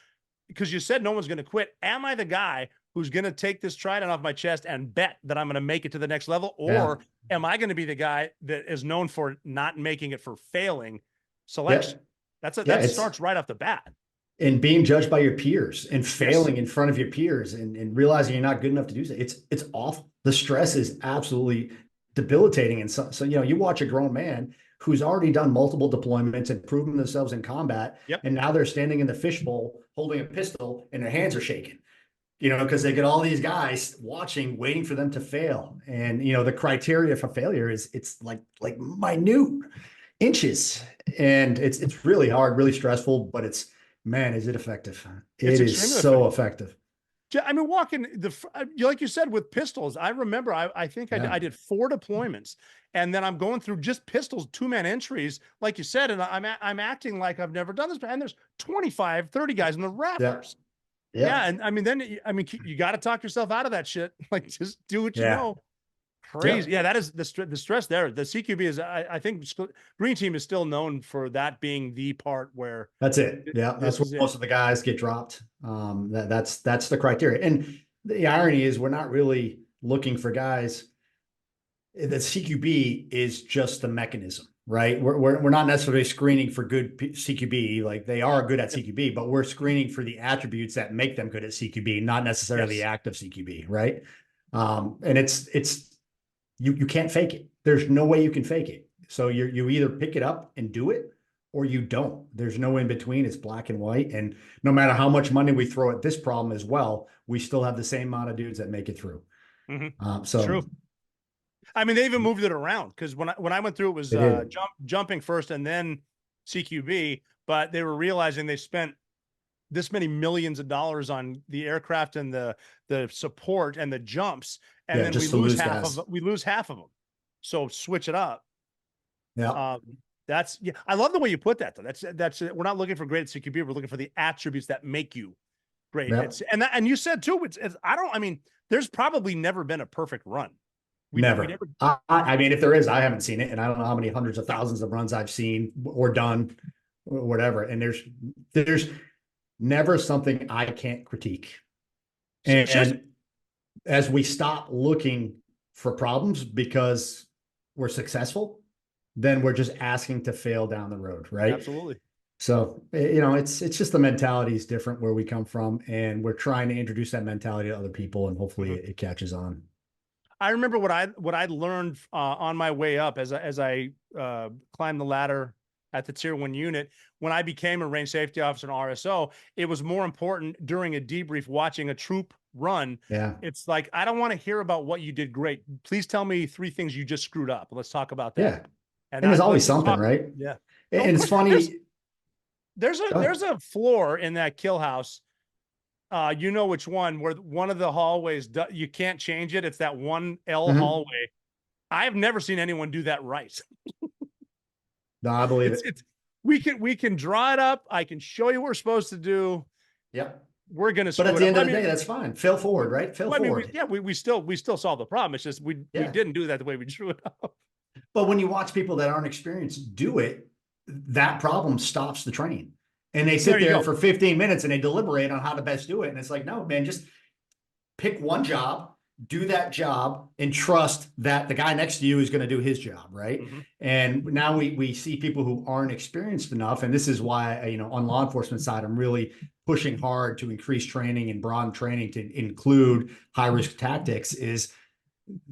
because you said no one's going to quit. Am I the guy who's going to take this trident off my chest and bet that I'm going to make it to the next level? Or am I going to be the guy that is known for not making it, for failing selection? That starts right off the bat. And being judged by your peers and failing in front of your peers and realizing you're not good enough to do so. It's awful. The stress is absolutely debilitating. And so you watch a grown man who's already done multiple deployments and proven themselves in combat. And now they're standing in the fishbowl holding a pistol and their hands are shaking, because they get all these guys watching, waiting for them to fail. And, the criteria for failure it's like minute inches, and it's really hard, really stressful, but man, is it effective. It is so effective. I mean, walking like you said, with pistols, I remember, I think I did 4 deployments, and then I'm going through just pistols, 2-man entries, like you said, and I'm acting like I've never done this, and there's 25, 30 guys in the wrappers. Yeah. And I mean, you got to talk yourself out of that shit. Like, just do what you know. Crazy. Yeah, that is the stress there. The CQB is, I think Green Team is still known for that being the part where. That's it. Yeah, that's where most of the guys get dropped. That's the criteria. And the irony is we're not really looking for guys. The CQB is just the mechanism, right? We're not necessarily screening for good CQB. Like, they are good at CQB, but we're screening for the attributes that make them good at CQB, not necessarily the active CQB, right? And it's you can't fake it. There's no way you can fake it. So you either pick it up and do it, or you don't. There's no in between. It's black and white. And no matter how much money we throw at this problem as well, we still have the same amount of dudes that make it through. So true. I mean, they even moved it around, because when I went through, it was jumping first and then CQB, but they were realizing they spent this many millions of dollars on the aircraft and the support and the jumps, and then we lose half of them. So switch it up. Yeah. I love the way you put that, though. That's we're not looking for great at CQB. We're looking for the attributes that make you great. Yep. And you said too, there's probably never been a perfect run. Never. I mean, if there is, I haven't seen it, and I don't know how many hundreds of thousands of runs I've seen or done or whatever. And there's never something I can't critique. And as we stop looking for problems because we're successful, then we're just asking to fail down the road, right? Absolutely. So, it's just the mentality is different where we come from, and we're trying to introduce that mentality to other people, and hopefully it catches on. I remember what I learned on my way up as I climbed the ladder at the Tier 1 unit. When I became a range safety officer and RSO, it was more important during a debrief watching a troop run. Yeah. It's like, I don't want to hear about what you did great. Please tell me 3 things you just screwed up. Let's talk about that. Yeah. And there's always something, right? Yeah. And it's funny. There's a floor in that kill house. You know which one, where one of the hallways, you can't change it. It's that one L hallway. I've never seen anyone do that right. No, I believe it. We can draw it up. I can show you what we're supposed to do. Yep. We're going to, but at the end of the day, that's fine. Fail forward, right? Fail forward. We still solve the problem. It's just, we didn't do that the way we drew it up. But when you watch people that aren't experienced do it, that problem stops the train. And they sit there for 15 minutes and they deliberate on how to best do it. And it's like, no, man, just pick one job, do that job, and trust that the guy next to you is going to do his job, right? And now we see people who aren't experienced enough. And this is why, on law enforcement side, I'm really pushing hard to increase training and broaden training to include high-risk tactics, is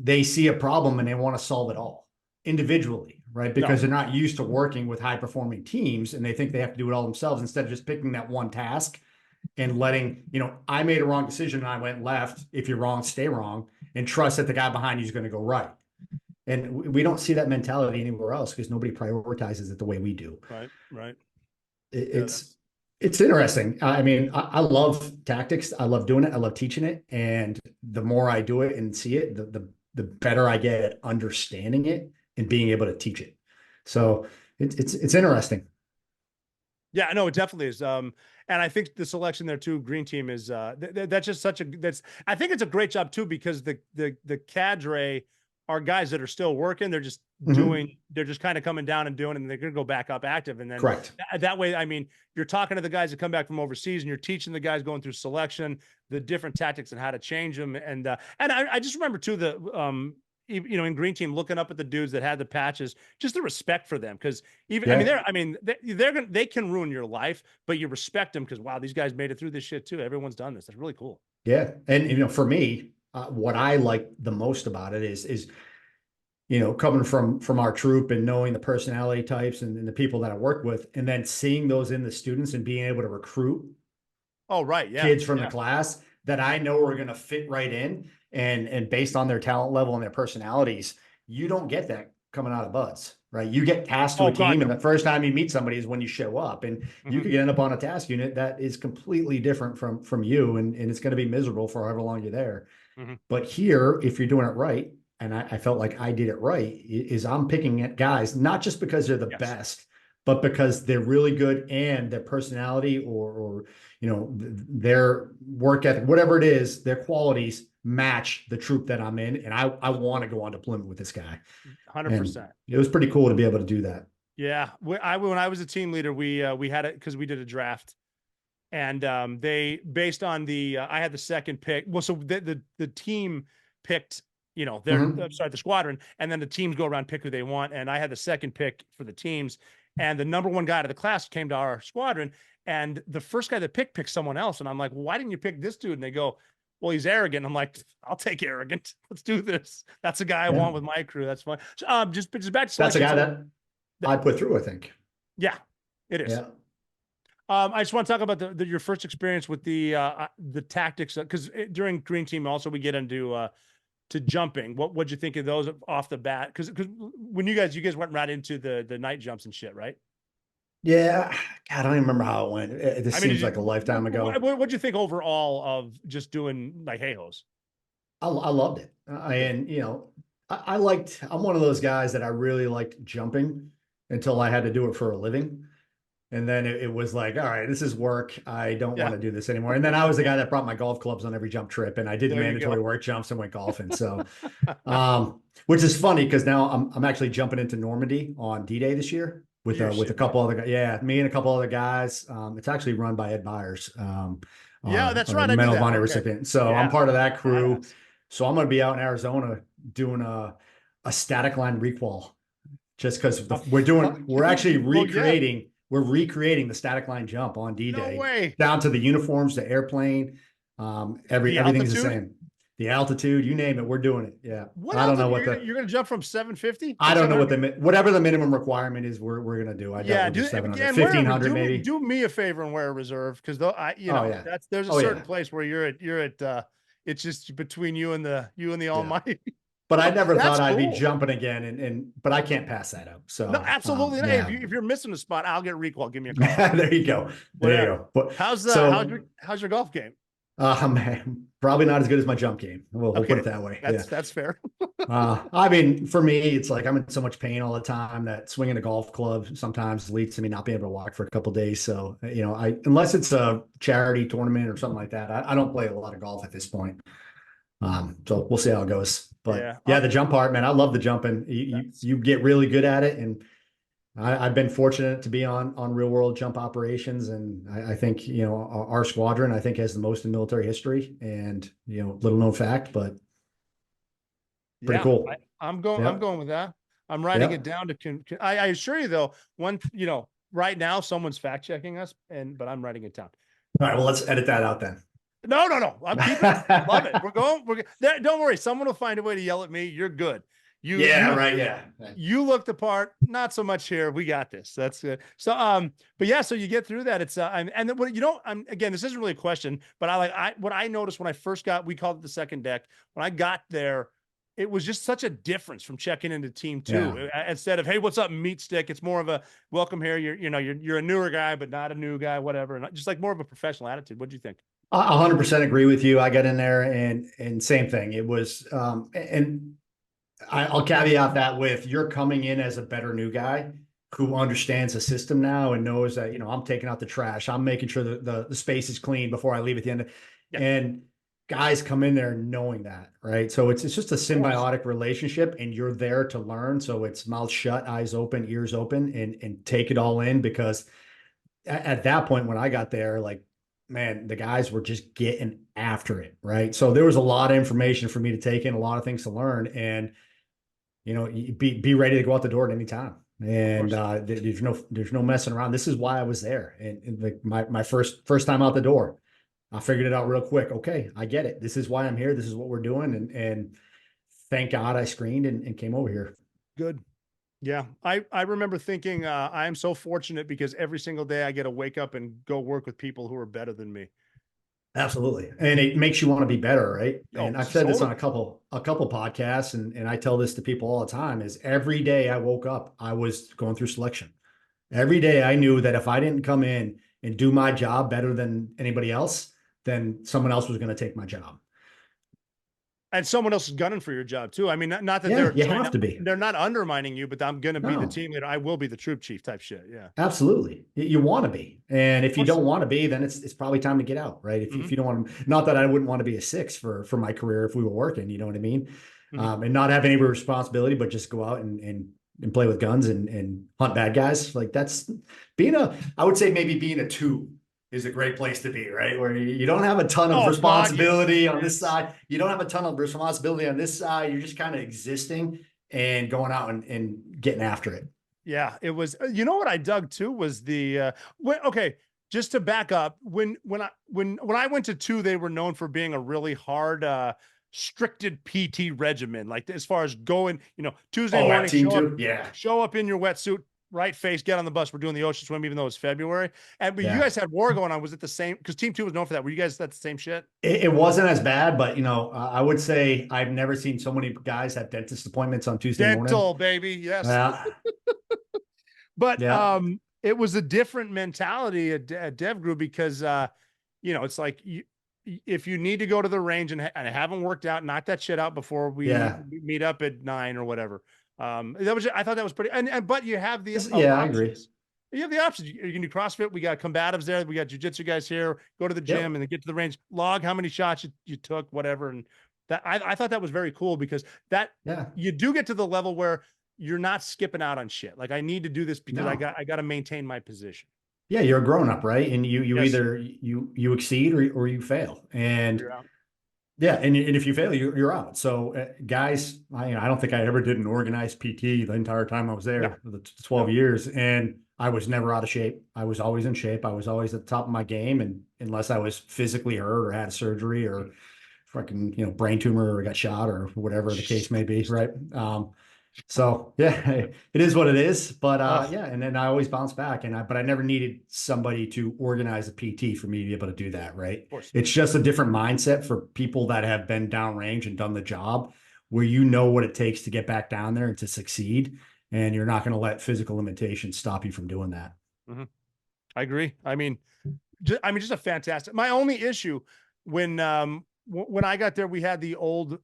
they see a problem and they want to solve it all individually, right? Because they're not used to working with high-performing teams, and they think they have to do it all themselves instead of just picking that one task and letting, I made a wrong decision and I went left. If you're wrong, stay wrong, and trust that the guy behind you is going to go right. And we don't see that mentality anywhere else because nobody prioritizes it the way we do. Right. It's interesting. I mean, I love tactics. I love doing it. I love teaching it. And the more I do it and see it, the better I get at understanding it and being able to teach it. So it's interesting. Yeah, no, it definitely is. And I think the selection there too, Green Team, is that's just I think it's a great job too, because the cadre are guys that are still working. They're just they're just kind of coming down and doing it, and they're going to go back up active. And then that way, I mean, you're talking to the guys that come back from overseas, and you're teaching the guys going through selection, the different tactics and how to change them. And I just remember too, in Green Team, looking up at the dudes that had the patches, just the respect for them. Cause they can ruin your life, but you respect them because, wow, these guys made it through this shit too. Everyone's done this. That's really cool. Yeah. And, for me, what I like the most about it is, coming from our troop and knowing the personality types and the people that I work with, and then seeing those in the students and being able to recruit kids from the class that I know are going to fit right in. And based on their talent level and their personalities, you don't get that coming out of buds, right? You get tasked to a team, and the first time you meet somebody is when you show up, and you could end up on a task unit that is completely different from you, and it's going to be miserable for however long you're there. But here, if you're doing it right, and I felt like I did it right, is I'm picking at guys, not just because they're the best, but because they're really good and their personality or their work ethic, whatever it is, their qualities match the troop that I'm in. And I want to go on deployment with this guy. 100%. It was pretty cool to be able to do that. Yeah. When I was a team leader, we had it because we did a draft, and they, based on I had the second pick. Well, so the team picked, the squadron, and then the teams go around, pick who they want. And I had the second pick for the teams, and the number one guy out of the class came to our squadron, and the first guy that picked someone else. And I'm like, well, why didn't you pick this dude? And they go, well, he's arrogant. I'm like, I'll take arrogant. Let's do this. That's the guy I want with my crew. That's fine. So, just back to that's a guy that I put through, I think. Yeah, it is. Yeah. I just want to talk about your first experience with the tactics, because during Green Team also we get into to jumping. What'd you think of those off the bat? Because when you guys went right into the night jumps and shit, right? Yeah, God, I don't even remember how it went. This seems like a lifetime ago. What'd you think overall of just doing like hey-hos? I loved it. And, I'm one of those guys that I really liked jumping until I had to do it for a living. And then it was like, all right, this is work. I don't want to do this anymore. And then I was the guy that brought my golf clubs on every jump trip, and I did mandatory work jumps and went golfing. So, which is funny because now I'm actually jumping into Normandy on D-Day this year with a couple other guys. Yeah, me and a couple other guys. It's actually run by Ed Byers. That's right. Medal of Honor recipient. So I'm part of that crew. So I'm going to be out in Arizona doing a static line requal just because we're actually recreating the static line jump on D-Day. No way. Down to the uniforms, the airplane, everything's the same. The altitude, you name it, we're doing it. Yeah. I don't know what you're going to jump from 750. I don't know what whatever the minimum requirement is. We're going to do. Do 700, 1500 maybe. Do me a favor and wear a reserve because there's a certain place where you're at. It's just between you and the Almighty. But I never thought I'd be jumping again, but I can't pass that up. So no, absolutely not. If you're missing a spot, I'll get recall. Give me a call. There you go. There you go. But how's your golf game? Man, probably not as good as my jump game. We'll put it that way. That's fair. I mean, for me, it's like I'm in so much pain all the time that swinging a golf club sometimes leads to me not being able to walk for a couple of days. So, unless it's a charity tournament or something like that, I don't play a lot of golf at this point. So we'll see how it goes. But the jump part, man, I love the jumping. You get really good at it, and I've been fortunate to be on real world jump operations, and I think our squadron has the most in military history, and little known fact, but pretty cool. I'm going with that. I'm writing it down I assure you though, right now someone's fact checking us, but I'm writing it down. All right, well, let's edit that out then. No. I'm keeping it. Love it. Don't worry. Someone will find a way to yell at me. You're good. You look the part. Not so much here. We got this. That's good. So, so you get through that. It's again, this isn't really a question, but what I noticed when I first we called it the second deck. When I got there, it was just such a difference from checking into team 2 instead of, hey, what's up, meat stick? It's more of a welcome here. You're a newer guy, but not a new guy, whatever. And just like more of a professional attitude. What do you think? 100% agree with you. I got in there and same thing. It was, and I'll caveat that with you're coming in as a better new guy who understands the system now and knows that, I'm taking out the trash. I'm making sure that the space is clean before I leave at the end. And guys come in there knowing that, right? So it's just a symbiotic relationship, and you're there to learn. So it's mouth shut, eyes open, ears open, and take it all in, because at that point when I got there, like, man, the guys were just getting after it, right? So there was a lot of information for me to take in, a lot of things to learn, and be ready to go out the door at any time. And there's no messing around. This is why I was there, and like my first time out the door, I figured it out real quick. Okay, I get it. This is why I'm here. This is what we're doing, and thank God I screened and came over here. Good. Yeah, I remember thinking I am so fortunate because every single day I get to wake up and go work with people who are better than me. Absolutely. And it makes you want to be better, right? And I've said this on a couple podcasts, and I tell this to people all the time, is every day I woke up, I was going through selection. Every day I knew that if I didn't come in and do my job better than anybody else, then someone else was going to take my job. And someone else is gunning for your job too. I mean, not that they're not undermining you, but I'm going to be the team leader. I will be the troop chief type shit. Yeah, absolutely. You want to be. And if you don't want to be, then it's probably time to get out. Right. If you don't want to, not that I wouldn't want to be a 6 for my career, if we were working, you know what I mean? And not have any responsibility, but just go out and play with guns and hunt bad guys. Like that's I would say maybe being a 2 is a great place to be, right? Where you don't have a ton of responsibility on this side. You don't have a ton of responsibility on this side. You're just kind of existing and going out and getting after it. Yeah, it was, what I dug too was just to back up, when I went to 2, they were known for being a really hard, stricted PT regimen. Like as far as going, Tuesday morning, show up in your wetsuit, right face, get on the bus. We're doing the ocean swim, even though it's February. But you guys had war going on. Was it the same? Because Team 2 was known for that. Were you guys that the same shit? It wasn't as bad, but I would say I've never seen so many guys have dentist appointments on Tuesday morning. Dental, baby, yes. Yeah. But it was a different mentality at Dev Group because it's like if you need to go to the range and haven't worked out, knock that shit out before we meet up at 9 or whatever. I thought that was pretty, but you have the options. I agree. You have the options. You can do CrossFit. We got combatives there. We got jiu-jitsu guys here. Go to the gym and then get to the range. Log how many shots you took, whatever. And that I thought that was very cool because you do get to the level where you're not skipping out on shit. Like I need to do this because I got to maintain my position. Yeah, you're a grown up, right? And you either you exceed or you fail. And Yeah, and if you fail, you're out. So, guys, I don't think I ever did an organized PT the entire time I was No, there, the 12 years, and I was never out of shape. I was always in shape. I was always at the top of my game, and unless I was physically hurt or had surgery or fucking brain tumor or got shot or whatever the case may be, right? So yeah, it is what it is. But yeah, and then I always bounce back, but I never needed somebody to organize a PT for me to be able to do that, right? of course. It's just a different mindset for people that have been downrange and done the job, where you know what it takes to get back down there and to succeed, and you're not going to let physical limitations stop you from doing that. Mm-hmm. I agree. I mean, just a fantastic. My only issue when I got there, we had the old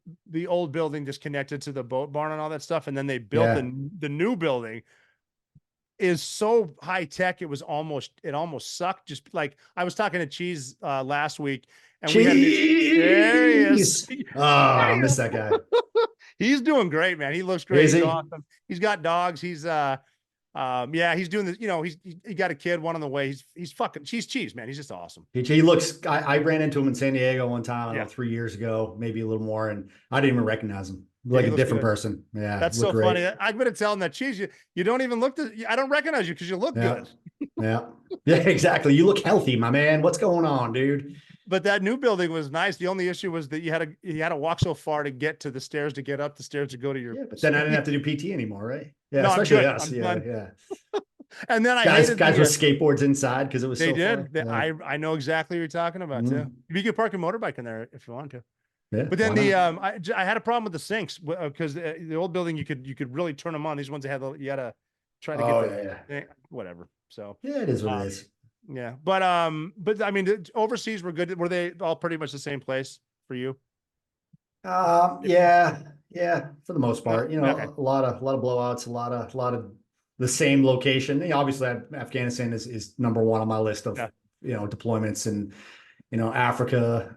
building just connected to the boat barn and all that stuff, and then they built the new building. Is so high tech. It almost sucked. Just like I was talking to Cheese last week, and Cheese! There he is. Oh, I miss that guy. He's doing great, man. He looks great. He's he? awesome. He's got dogs. He's yeah, he's doing this. He got a kid, one on the way. He's cheese, man. He's just awesome. He looks. I ran into him in San Diego one time, I don't know, 3 years ago, maybe a little more, and I didn't even recognize him. Like a different person. Yeah, that's so great. funny. I'm gonna tell him that, Cheese, you don't even look. I don't recognize you because you look good. Yeah, exactly. You look healthy, my man. What's going on, dude? But that new building was nice. The only issue was that you had to walk so far to get to the stairs, to get up the stairs, to go to your. Yeah, but then I didn't have to do PT anymore, right? Yeah, no, especially us. Yeah. And then guys with skateboards inside because it was. They so did. Yeah. I know exactly what you're talking about too. You could park your motorbike in there if you want to. Yeah, but then I had a problem with the sinks because the old building you could really turn them on. These ones you had to try to get whatever. So yeah, it is what it is. Yeah, but I mean, the overseas were good. Were they all pretty much the same place for you? Yeah, for the most part. A lot of blowouts, a lot of the same location. Obviously, Afghanistan is number one on my list of deployments, and Africa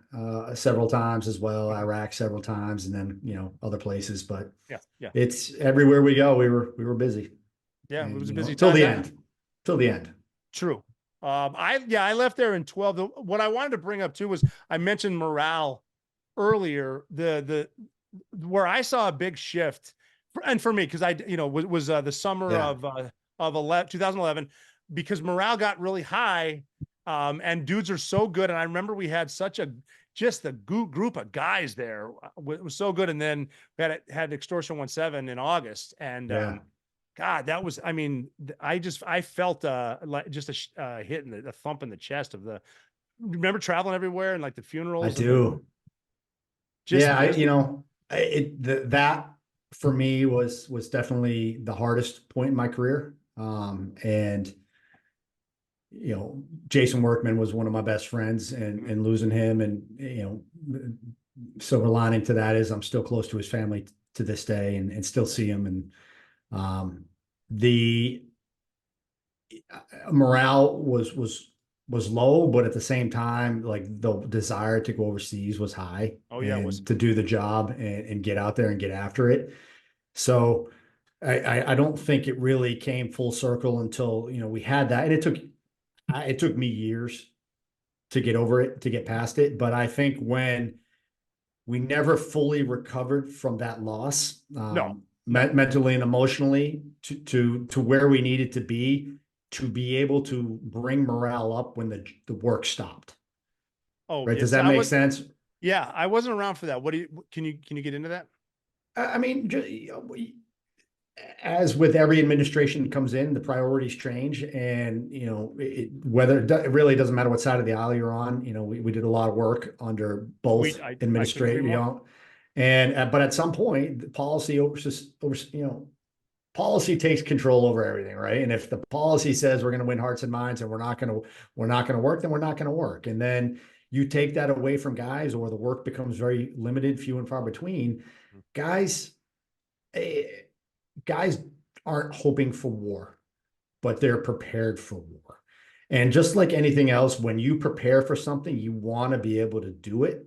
several times as well, Iraq several times, and then other places. But it's everywhere we go. We were busy. Yeah, it was a busy till time. the end. True. I left there in 12. What I wanted to bring up too was I mentioned morale earlier. The where I saw a big shift, and for me, because I was the summer of 2011, because morale got really high. And dudes are so good. And I remember we had such a group of guys there. It was so good. And then we had Extortion 17 in August. And God, that was, I mean, I felt like just a hit in the thump in the chest of remember traveling everywhere and like the funerals? I do. That for me was definitely the hardest point in my career. And Jason Workman was one of my best friends, and losing him, and silver lining to that is I'm still close to his family to this day, and still see him. And the morale was low, but at the same time, like the desire to go overseas was high. Oh yeah, to do the job and get out there and get after it. So I don't think it really came full circle until we had that, and it took me years to get over it, to get past it. But I think when we never fully recovered from that loss, mentally and emotionally, to where we needed to be able to bring morale up when the work stopped. Oh, right. Does that make sense? Yeah, I wasn't around for that. Can you get into that? I mean, as with every administration that comes in, the priorities change, and it really doesn't matter what side of the aisle you're on. We did a lot of work under both administration, but at some point, the policy policy takes control over everything, right? And if the policy says we're going to win hearts and minds, and we're not going to work, then we're not going to work. And then you take that away from guys, or the work becomes very limited, few and far between. Guys aren't hoping for war, but they're prepared for war. And just like anything else, when you prepare for something, you want to be able to do it.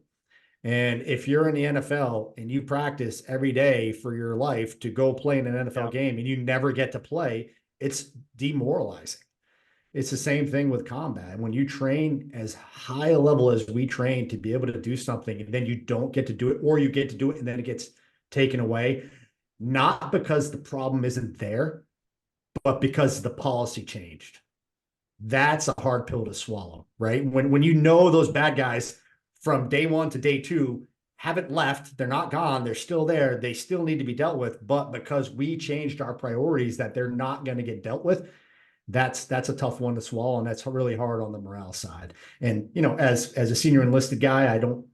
And if you're in the NFL and you practice every day for your life to go play in an NFL game, and you never get to play, it's demoralizing. It's the same thing with combat. When you train as high a level as we train to be able to do something, and then you don't get to do it, or you get to do it and then it gets taken away, not because the problem isn't there, but because the policy changed. That's a hard pill to swallow, right? When you know those bad guys from day one to day two haven't left, they're not gone, they're still there, they still need to be dealt with, but because we changed our priorities that they're not going to get dealt with, that's a tough one to swallow, and that's really hard on the morale side. And as a senior enlisted guy, I don't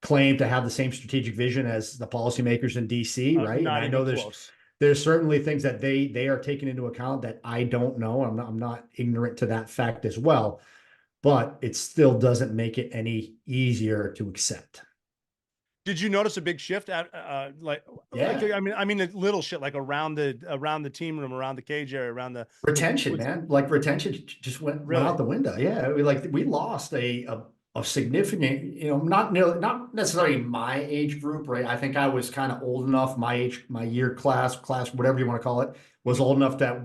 claim to have the same strategic vision as the policymakers in DC, right? And I know there's certainly things that they are taking into account that I don't know. I'm not ignorant to that fact as well, but it still doesn't make it any easier to accept. Did you notice a big shift at like I mean a little shit like around the team room, around the cage area, around the retention, man? Like retention just went out the window. Yeah, we lost a significant, not necessarily my age group, right? I think I was kind of old enough, my age, my year class, whatever you want to call it, was old enough that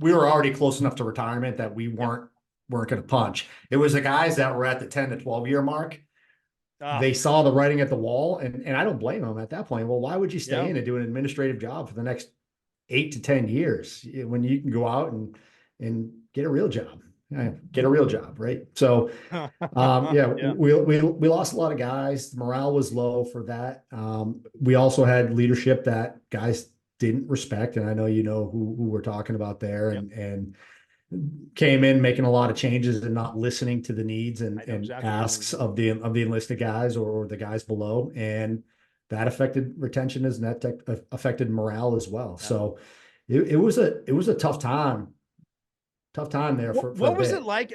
we were already close enough to retirement that we weren't going to punch. It was the guys that were at the 10 to 12 year mark. They saw the writing at the wall, and I don't blame them at that point. Well, why would you stay in and do an administrative job for the next 8 to 10 years when you can go out and get a real job? Get a real job, right? So, we lost a lot of guys. Morale was low for that. We also had leadership that guys didn't respect, and I know who we're talking about there, and came in making a lot of changes and not listening to the needs and asks of the enlisted guys or the guys below, and that affected retention and that affected morale as well. So, it was a tough time. Tough time there for what was it like?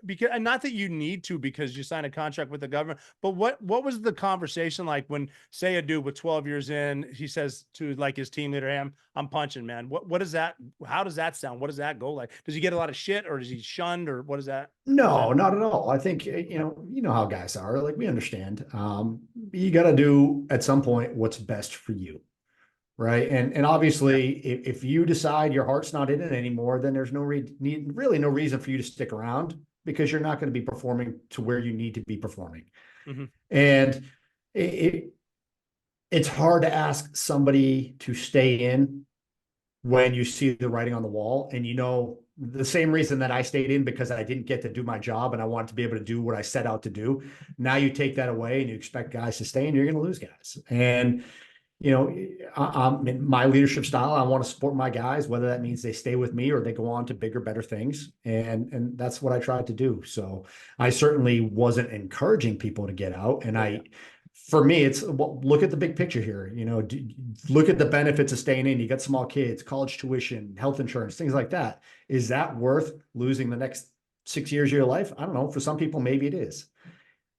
Because, and not that you need to because you signed a contract with the government, but what was the conversation like when, say, a dude with 12 years in, he says to like his team leader, "Hey, I'm punching, man." What is that? How does that sound? What does that go like? Does he get a lot of shit, or is he shunned, or what is that? No, not at all. I think how guys are. Like, we understand. You got to do at some point what's best for you. Right. And obviously, if you decide your heart's not in it anymore, then there's really no reason for you to stick around, because you're not going to be performing to where you need to be performing. Mm-hmm. And it's hard to ask somebody to stay in when you see the writing on the wall. And the same reason that I stayed in, because I didn't get to do my job and I wanted to be able to do what I set out to do. Now you take that away and you expect guys to stay, and you're going to lose guys. And I'm in my leadership style. I want to support my guys, whether that means they stay with me or they go on to bigger, better things. And that's what I tried to do. So I certainly wasn't encouraging people to get out. And for me, it's look at the big picture here. Look at the benefits of staying in. You got small kids, college tuition, health insurance, things like that. Is that worth losing the next 6 years of your life? I don't know. For some people, maybe it is.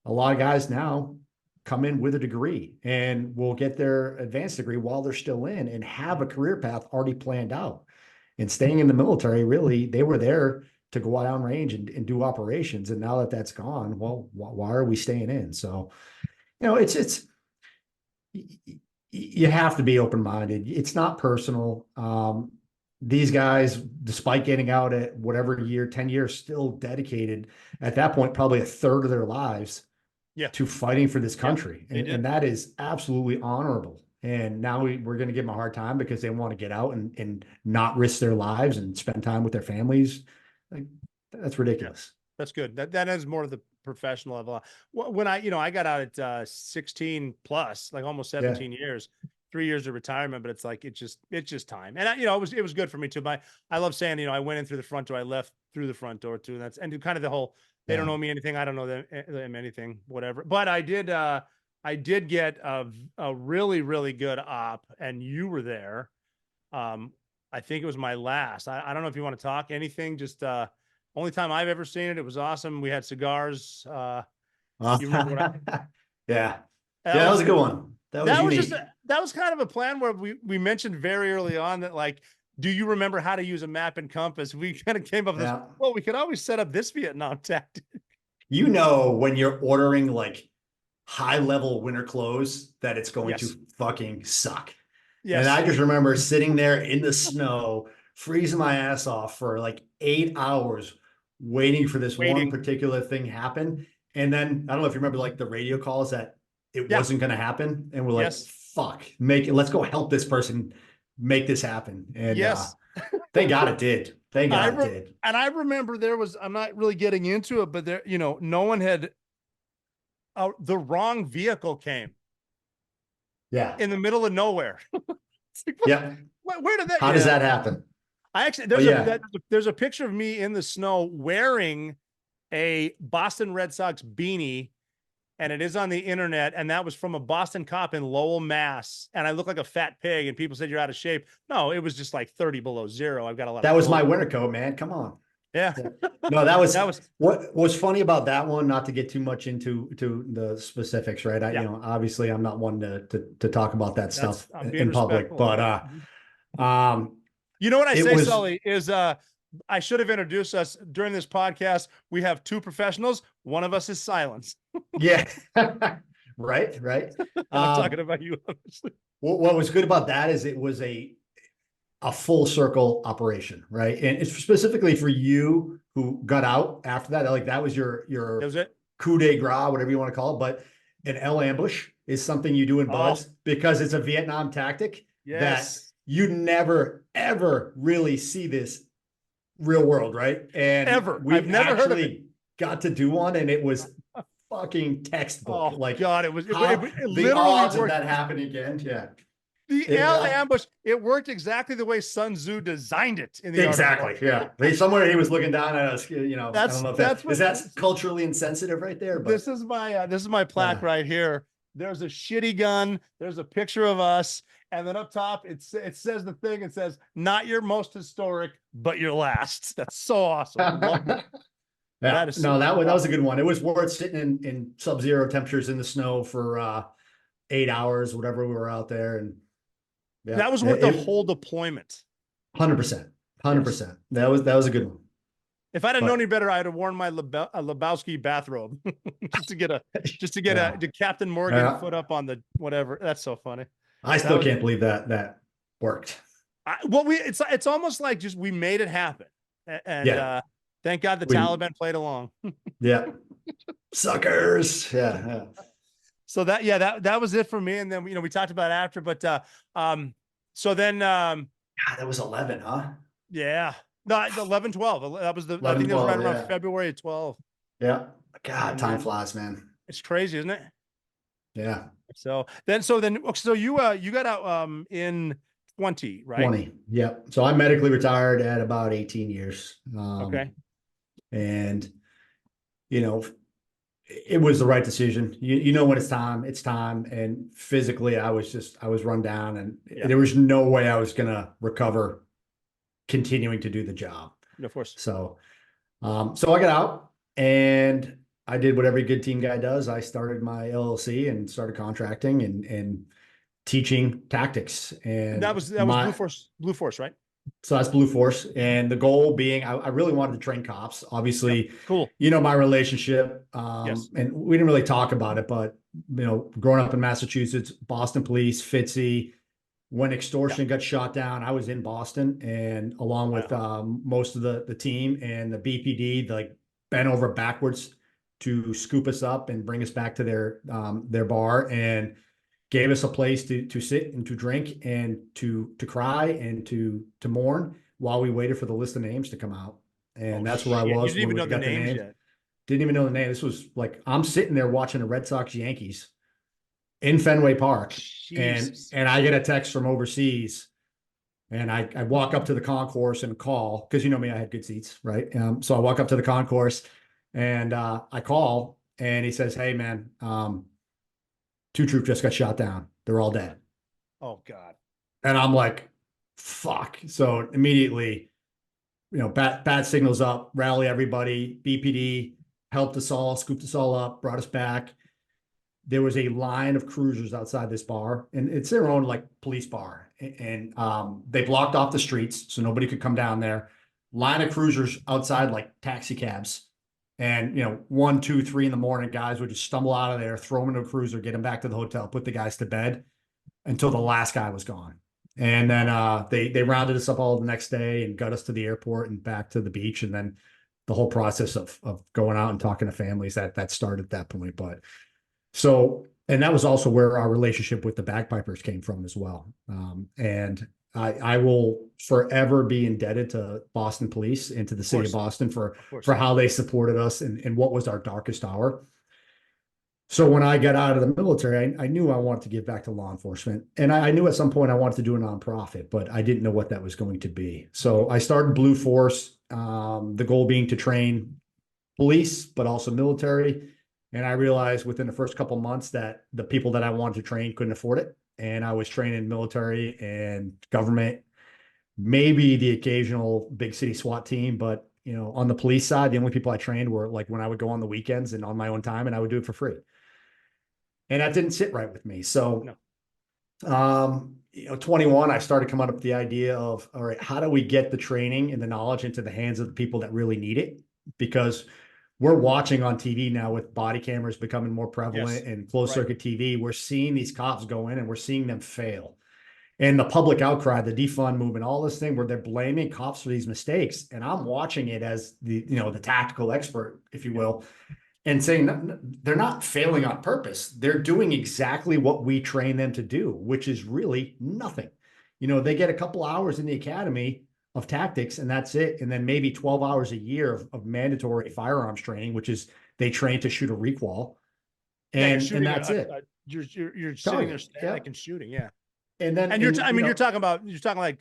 A lot of guys now come in with a degree and will get their advanced degree while they're still in and have a career path already planned out. And staying in the military, really, they were there to go out on range and do operations. And now that that's gone, well, why are we staying in? So, it's you have to be open-minded. It's not personal. These guys, despite getting out at whatever year, 10 years, still dedicated at that point, probably a third of their lives to fighting for this country. And that is absolutely honorable. And now we're going to give them a hard time because they want to get out and not risk their lives and spend time with their families. Like, that's ridiculous. That's good. That is more of the professional level. When I got out at 16 plus, like almost 17 years, 3 years of retirement, but it's like, it's just time. And it was good for me too. But I love saying, I went in through the front door, I left through the front door too. And kind of the whole, they don't know me anything. I don't know them anything, whatever. But I did get a really, really good op, and you were there. I think it was my last. I don't know if you want to talk anything. Just only time I've ever seen it. It was awesome. We had cigars. You remember what that was a good one. That was kind of a plan where we mentioned very early on that, like, do you remember how to use a map and compass? We kind of came up with this. Well, we could always set up this Vietnam tactic. When you're ordering like high level winter clothes that it's going to fucking suck. Yes. And I just remember sitting there in the snow freezing my ass off for like 8 hours waiting for this one particular thing happen. And then I don't know if you remember like the radio calls that it wasn't going to happen. And we're like, fuck, let's go help this person make this happen. And thank God it did. Thank God it did. And I remember I'm not really getting into it, but there, no one had, the wrong vehicle came. Yeah. In the middle of nowhere. Where did that? How does that happen? I actually, there's a picture of me in the snow wearing a Boston Red Sox beanie, and it is on the internet. And that was from a Boston cop in Lowell, Mass. And I look like a fat pig, and people said you're out of shape. No, it was just like 30 below zero. I've got a lot. That was my winter coat, man. Come on. Yeah. No, that was what was funny about that one. Not to get too much into the specifics, right? Obviously, I'm not one to talk about that stuff in public, but you know what I say, Sully, is I should have introduced us during this podcast. We have two professionals. One of us is silence. Yeah. Right. I'm talking about you, obviously. What was good about that is it was a full circle operation, right? And it's specifically for you who got out after that. Like that was your coup de grace, whatever you want to call it. But an L ambush is something you do in BUD/S because it's a Vietnam tactic that you never, ever really see this real world, right? And I've never heard of it. Got to do one, and it was fucking textbook. Oh, like God, it the literally odds of worked. that happening again. Yeah. The L ambush, it worked exactly the way Sun Tzu designed it in the article. Yeah. Somewhere he was looking down at us, I don't know if that's culturally insensitive right there. But this is my plaque right here. There's a shitty gun, there's a picture of us, and then up top it says the thing, it says, not your most historic, but your last. That's so awesome. Love that. That was a good one. It was worth sitting in sub-zero temperatures in the snow for 8 hours, whatever we were out there. And that was worth the whole deployment. 100%. That was a good one. If I'd have known any better, I'd have worn my Lebowski bathrobe just to get a Captain Morgan foot up on the whatever. That's so funny. I still can't believe that worked. It's almost like just we made it happen, and thank God the Taliban played along. Yeah, suckers. Yeah. So that was it for me, and then we talked about it after, but so then God, that was 11, huh? Yeah. No, 11, 12. That was I think that was right around February of 12. Yeah. God, time flies, man. It's crazy, isn't it? Yeah. So you got out in 20, right? 20. Yeah. So I medically retired at about 18 years. Okay. And it was the right decision. When it's time. And physically I was run down, and there was no way I was going to recover continuing to do the job. Of course. So I got out and I did what every good team guy does. I started my LLC and started contracting and teaching tactics. And that was Blue Force, right? So that's Blue Force. And the goal being, I really wanted to train cops. Obviously, cool. My relationship, yes. And we didn't really talk about it, but growing up in Massachusetts, Boston police, FITSE, when extortion got shot down, I was in Boston, and along with most of the team and the BPD, like bent over backwards to scoop us up and bring us back to their bar, and gave us a place to sit and to drink and to cry and to mourn while we waited for the list of names to come out. And that's where I was. You didn't even know the names yet. Didn't even know the name. This was like, I'm sitting there watching the Red Sox Yankees in Fenway Park. Jesus. And I get a text from overseas, and I walk up to the concourse and call, because me, I had good seats, right? So I walk up to the concourse and I call, and he says, "Hey man, 2 troops just got shot down. They're all dead." Oh God. And I'm like, fuck. So immediately, bat signals up, rally everybody, BPD helped us all, scooped us all up, brought us back. There was a line of cruisers outside this bar, and it's their own like police bar. And they blocked off the streets so nobody could come down there. Line of cruisers outside like taxi cabs. And, 1, 2, 3 in the morning, guys would just stumble out of there, throw them into a cruiser, get them back to the hotel, put the guys to bed until the last guy was gone. And then they rounded us up all the next day and got us to the airport and back to the beach. And then the whole process of going out and talking to families that started at that point. But so, and that was also where our relationship with the bagpipers came from as well. And I will forever be indebted to Boston Police and to the city of Boston for how they supported us in what was our darkest hour. So when I got out of the military, I knew I wanted to give back to law enforcement. And I knew at some point I wanted to do a nonprofit, but I didn't know what that was going to be. So I started Blue Force, the goal being to train police, but also military. And I realized within the first couple months that the people that I wanted to train couldn't afford it. And I was training military and government, maybe the occasional big city SWAT team, but on the police side, the only people I trained were like when I would go on the weekends and on my own time, and I would do it for free. And that didn't sit right with me. So, 21, I started coming up with the idea of, all right, how do we get the training and the knowledge into the hands of the people that really need it? Because we're watching on TV now with body cameras becoming more prevalent and closed circuit TV. We're seeing these cops go in and we're seeing them fail. And the public outcry, the defund movement, all this thing where they're blaming cops for these mistakes. And I'm watching it as the tactical expert, if you will, and saying they're not failing on purpose. They're doing exactly what we train them to do, which is really nothing. They get a couple hours in the academy of tactics and that's it. And then maybe 12 hours a year of mandatory firearms training, which is they train to shoot a recoil. And that's it. You're sitting there static and shooting. Yeah. And you're talking like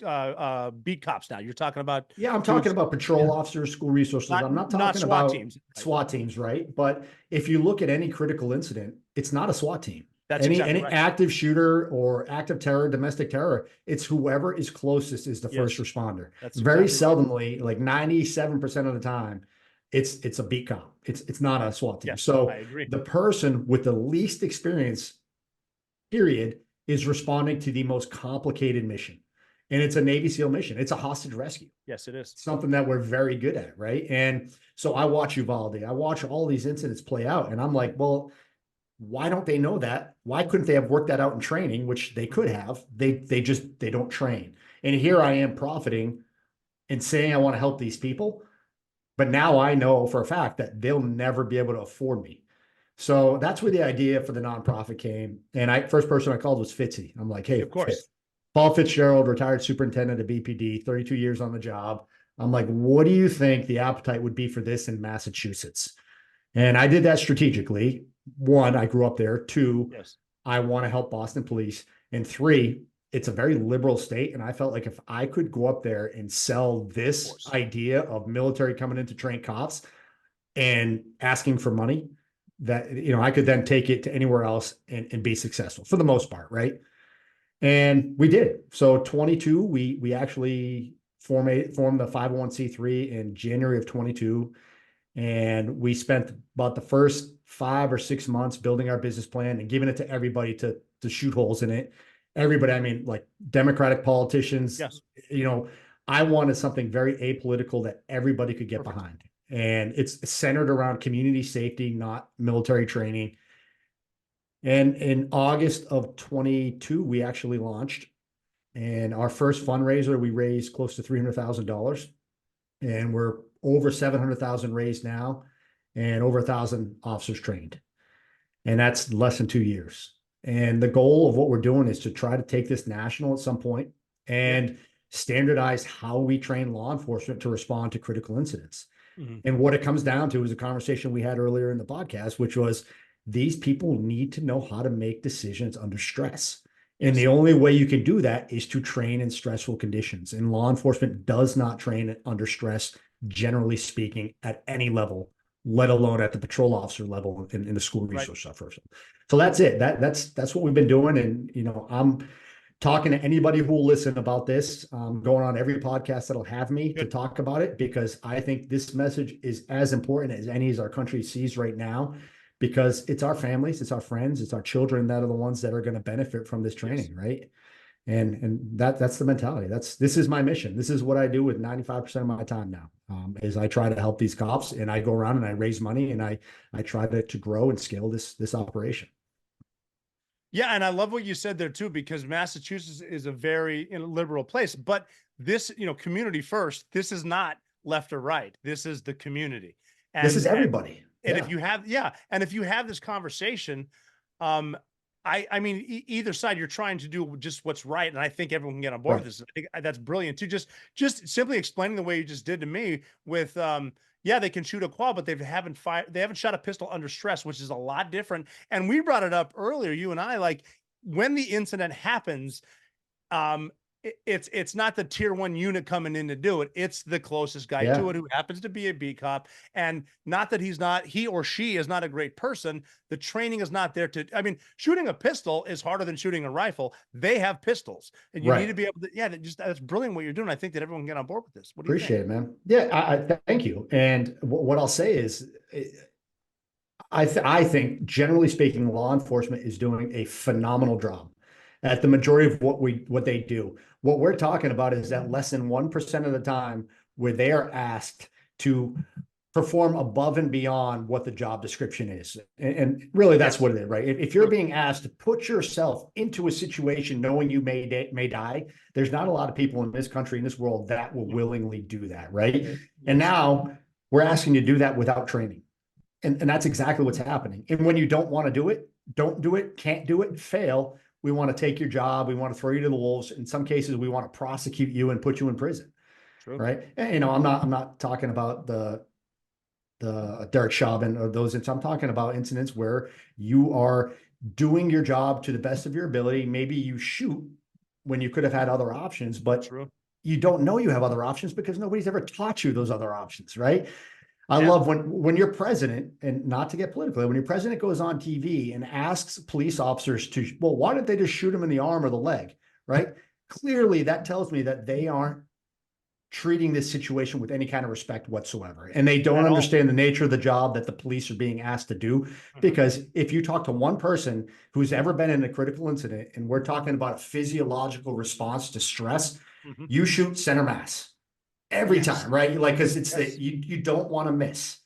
beat cops now. You're talking about I'm talking about patrol officers, school resources. I'm not talking SWAT about teams. SWAT teams, right? But if you look at any critical incident, it's not a SWAT team. That's any exactly right. active shooter or active terror, domestic terror, it's whoever is closest is the first responder. That's very exactly seldomly, like 97% of the time, it's a beat cop. It's not a SWAT team. Yes, So I agree. the person with the least experience, period, is responding to the most complicated mission. And it's a Navy SEAL mission. It's a hostage rescue. Yes, it is. Something that we're very good at, right? And so I watch Uvalde. I watch all these incidents play out. And I'm like, well, why don't they know that? Why couldn't they have worked that out in training, which they could have? They don't train. And here I am profiting and saying I want to help these people. But now I know for a fact that they'll never be able to afford me. So that's where the idea for the nonprofit came. And first person I called was Fitzy. I'm like, hey, Of course. Paul Fitzgerald, retired superintendent of BPD, 32 years on the job. I'm like, what do you think the appetite would be for this in Massachusetts? And I did that strategically. 1, I grew up there. 2, I want to help Boston police. And 3, it's a very liberal state. And I felt like if I could go up there and sell this idea of military coming in to train cops and asking for money, that, I could then take it to anywhere else and be successful for the most part. Right. And we did. So 22, we actually formed the 501c3 in January of 22. And we spent about the first 5 or 6 months building our business plan and giving it to everybody to shoot holes in it. Everybody, I mean, like Democratic politicians, I wanted something very apolitical that everybody could get behind. And it's centered around community safety, not military training. And in August of 22, we actually launched. And our first fundraiser, we raised close to $300,000. And we're over 700,000 raised now and over 1,000 officers trained. And that's less than 2 years. And the goal of what we're doing is to try to take this national at some point and standardize how we train law enforcement to respond to critical incidents. Mm-hmm. And what it comes down to is a conversation we had earlier in the podcast, which was these people need to know how to make decisions under stress. And the only way you can do that is to train in stressful conditions. And law enforcement does not train under stress, generally speaking, at any level, let alone at the patrol officer level in the school resource officer. So that's it. That's what we've been doing. And, I'm talking to anybody who will listen about this, going on every podcast that'll have me to talk about it, because I think this message is as important as any as our country sees right now, because it's our families, it's our friends, it's our children that are the ones that are going to benefit from this training. Right. And that's the mentality. This is my mission. This is what I do with 95% of my time now, is I try to help these cops, and I go around and I raise money, and I try to grow and scale this operation. Yeah, and I love what you said there too, because Massachusetts is a very liberal place. But this, community first. This is not left or right. This is the community. This is everybody. And if you have, and if you have this conversation, I mean, either side, you're trying to do just what's right, and I think everyone can get on board with this. I think that's brilliant too. Just simply explaining the way you just did to me with, they can shoot a quad, but they haven't shot a pistol under stress, which is a lot different. And we brought it up earlier, you and I, like when the incident happens, it's not the tier 1 unit coming in to do it. It's the closest guy to it who happens to be a B cop. And not that he or she is not a great person. The training is not there to, I mean, shooting a pistol is harder than shooting a rifle. They have pistols and you need to be able to, that's brilliant what you're doing. I think that everyone can get on board with this. What do you Appreciate think? it, man. Yeah. I thank you. And what I'll say is, I think generally speaking, law enforcement is doing a phenomenal job at the majority of what they do. What we're talking about is that less than 1% of the time where they are asked to perform above and beyond what the job description is. And really that's what it is, right? If you're being asked to put yourself into a situation knowing you may die, there's not a lot of people in this country, in this world that will willingly do that, right? And now we're asking you to do that without training. And that's exactly what's happening. And when you don't want to do it, don't do it, can't do it, fail, we want to take your job. We want to throw you to the wolves. In some cases, we want to prosecute you and put you in prison. True. Right. And, I'm not talking about the Derek Chauvin or those. I'm talking about incidents where you are doing your job to the best of your ability. Maybe you shoot when you could have had other options, but you don't know you have other options because nobody's ever taught you those other options. Right. I love when your president, and not to get political, when your president goes on TV and asks police officers why don't they just shoot him in the arm or the leg, right? Clearly, that tells me that they aren't treating this situation with any kind of respect whatsoever. And they don't understand the nature of the job that the police are being asked to do. Because if you talk to one person who's ever been in a critical incident, and we're talking about a physiological response to stress, you shoot center mass. Every time, right? Like, because it's you don't want to miss.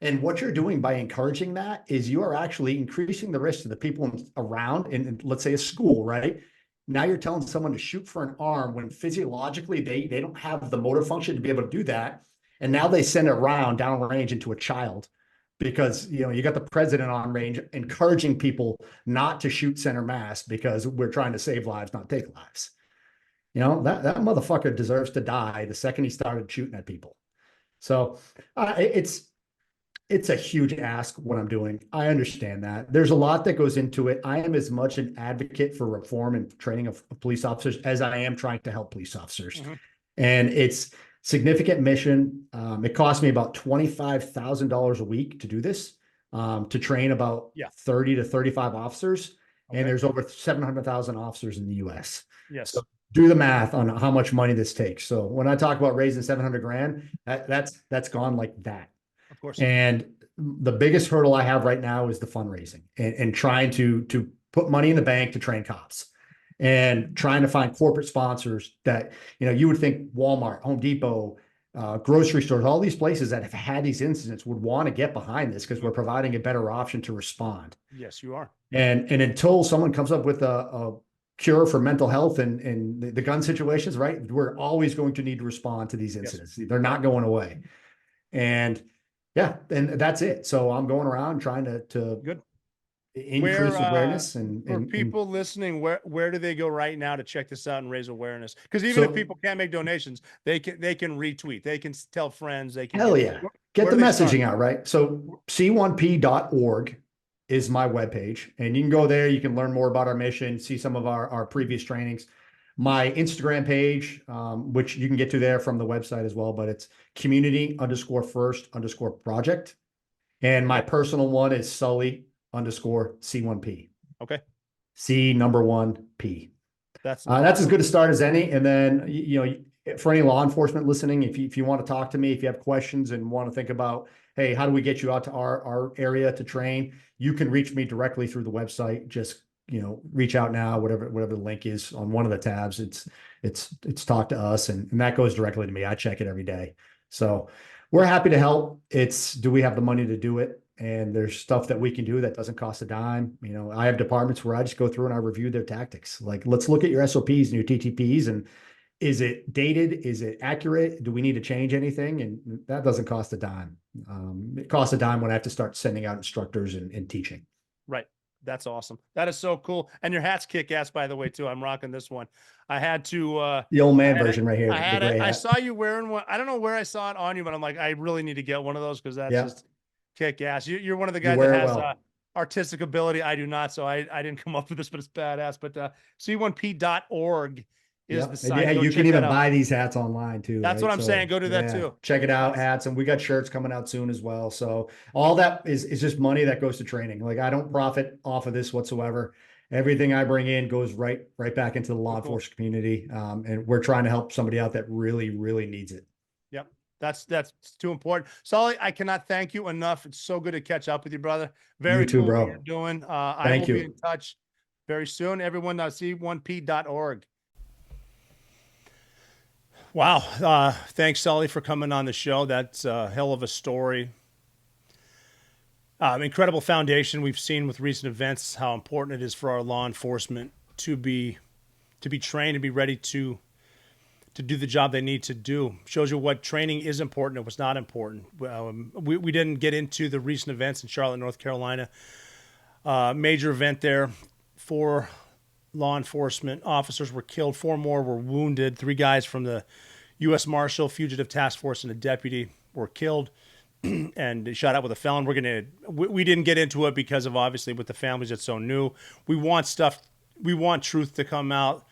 And what you're doing by encouraging that is you are actually increasing the risk to the people around in let's say a school, right? Now you're telling someone to shoot for an arm when physiologically they don't have the motor function to be able to do that. And now they send a round downrange into a child because, you got the president on range encouraging people not to shoot center mass because we're trying to save lives, not take lives. That motherfucker deserves to die the second he started shooting at people. So it's a huge ask what I'm doing. I understand that. There's a lot that goes into it. I am as much an advocate for reform and training of police officers as I am trying to help police officers. And it's significant mission. It cost me about $25,000 a week to do this, to train about 30 to 35 officers. And there's over 700,000 officers in the US. Yes. So do the math on how much money this takes. So when I talk about raising 700 grand, that's gone like that. Of course. And the biggest hurdle I have right now is the fundraising and trying to put money in the bank to train cops and trying to find corporate sponsors that, you would think Walmart, Home Depot, grocery stores, all these places that have had these incidents would want to get behind this because we're providing a better option to respond. Yes, you are. And until someone comes up with a cure for mental health and the gun situations, right? We're always going to need to respond to these incidents. They're not going away. And and that's it. So I'm going around trying to increase awareness and for people listening, where do they go right now to check this out and raise awareness? Because even if people can't make donations, they can retweet, they can tell friends, they can get the messaging out, right? So c1p.org is my webpage, and you can go there. You can learn more about our mission, see some of our previous trainings. My Instagram page, which you can get to there from the website as well, but it's community_first_project. And my personal one is Sully_C1P. Okay. C1P. That's as good a start as any. And then, for any law enforcement listening, if you want to talk to me, if you have questions and want to think about, hey, how do we get you out to our area to train? You can reach me directly through the website. Just, reach out now, whatever the link is on one of the tabs. It's talk to us, and that goes directly to me. I check it every day. So we're happy to help. Do we have the money to do it? And there's stuff that we can do that doesn't cost a dime. You know, I have departments where I just go through and I review their tactics. Like, let's look at your SOPs and your TTPs, and is it dated? Is it accurate? Do we need to change anything? And that doesn't cost a dime. It costs a dime when I have to start sending out instructors and teaching. Right. That's awesome. That is so cool. And your hat's kick ass, by the way, too. I'm rocking this one. I had to the old man version right here. I saw you wearing one. I don't know where I saw it on you, but I'm like, I really need to get one of those because that's just kick ass. You're one of the guys that has artistic ability. I do not, so I didn't come up with this, but it's badass. But c1p.org is the site. Yeah, you can even buy these hats online too. That's what I'm saying. Go do that too. Check it out, hats, and we got shirts coming out soon as well. So all that is just money that goes to training. Like, I don't profit off of this whatsoever. Everything I bring in goes right back into the law enforcement community, and we're trying to help somebody out that really, really needs it. Yep. That's too important. Sully, I cannot thank you enough. It's so good to catch up with you, brother. Very you too, cool bro. what you're doing. I will be in touch very soon. Everyone, c1p.org. Wow. Thanks, Sully, for coming on the show. That's a hell of a story. Incredible foundation we've seen with recent events, how important it is for our law enforcement to be trained and be ready to do the job they need to do. Shows you what training is important and what's not important. We didn't get into the recent events in Charlotte, North Carolina. Major event there. 4 law enforcement officers were killed. 4 more were wounded. 3 guys from the U.S. Marshal Fugitive Task Force and a deputy were killed and shot out with a felon. We didn't get into it because of, obviously, with the families, it's so new. We want truth to come out.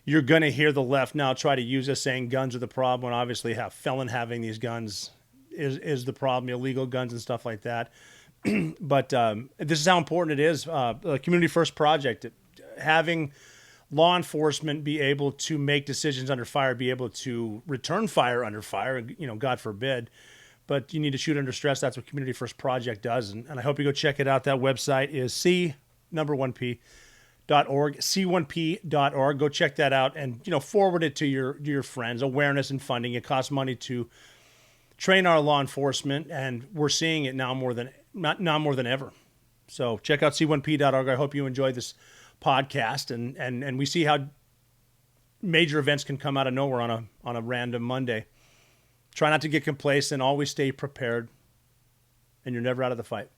You're going to hear the left now try to use us saying guns are the problem, when obviously felon having these guns is the problem, illegal guns and stuff like that. But this is how important it is. A Community First Project, having law enforcement be able to make decisions under fire, be able to return fire under fire, God forbid. But you need to shoot under stress. That's what Community First Project does. And I hope you go check it out. That website is c1p.org, c1p.org. Go check that out and, forward it to your friends. Awareness and funding. It costs money to train our law enforcement, and we're seeing it now more than ever. So check out c1p.org. I hope you enjoyed this podcast, and we see how major events can come out of nowhere on a random Monday. Try not to get complacent. Always stay prepared, and you're never out of the fight.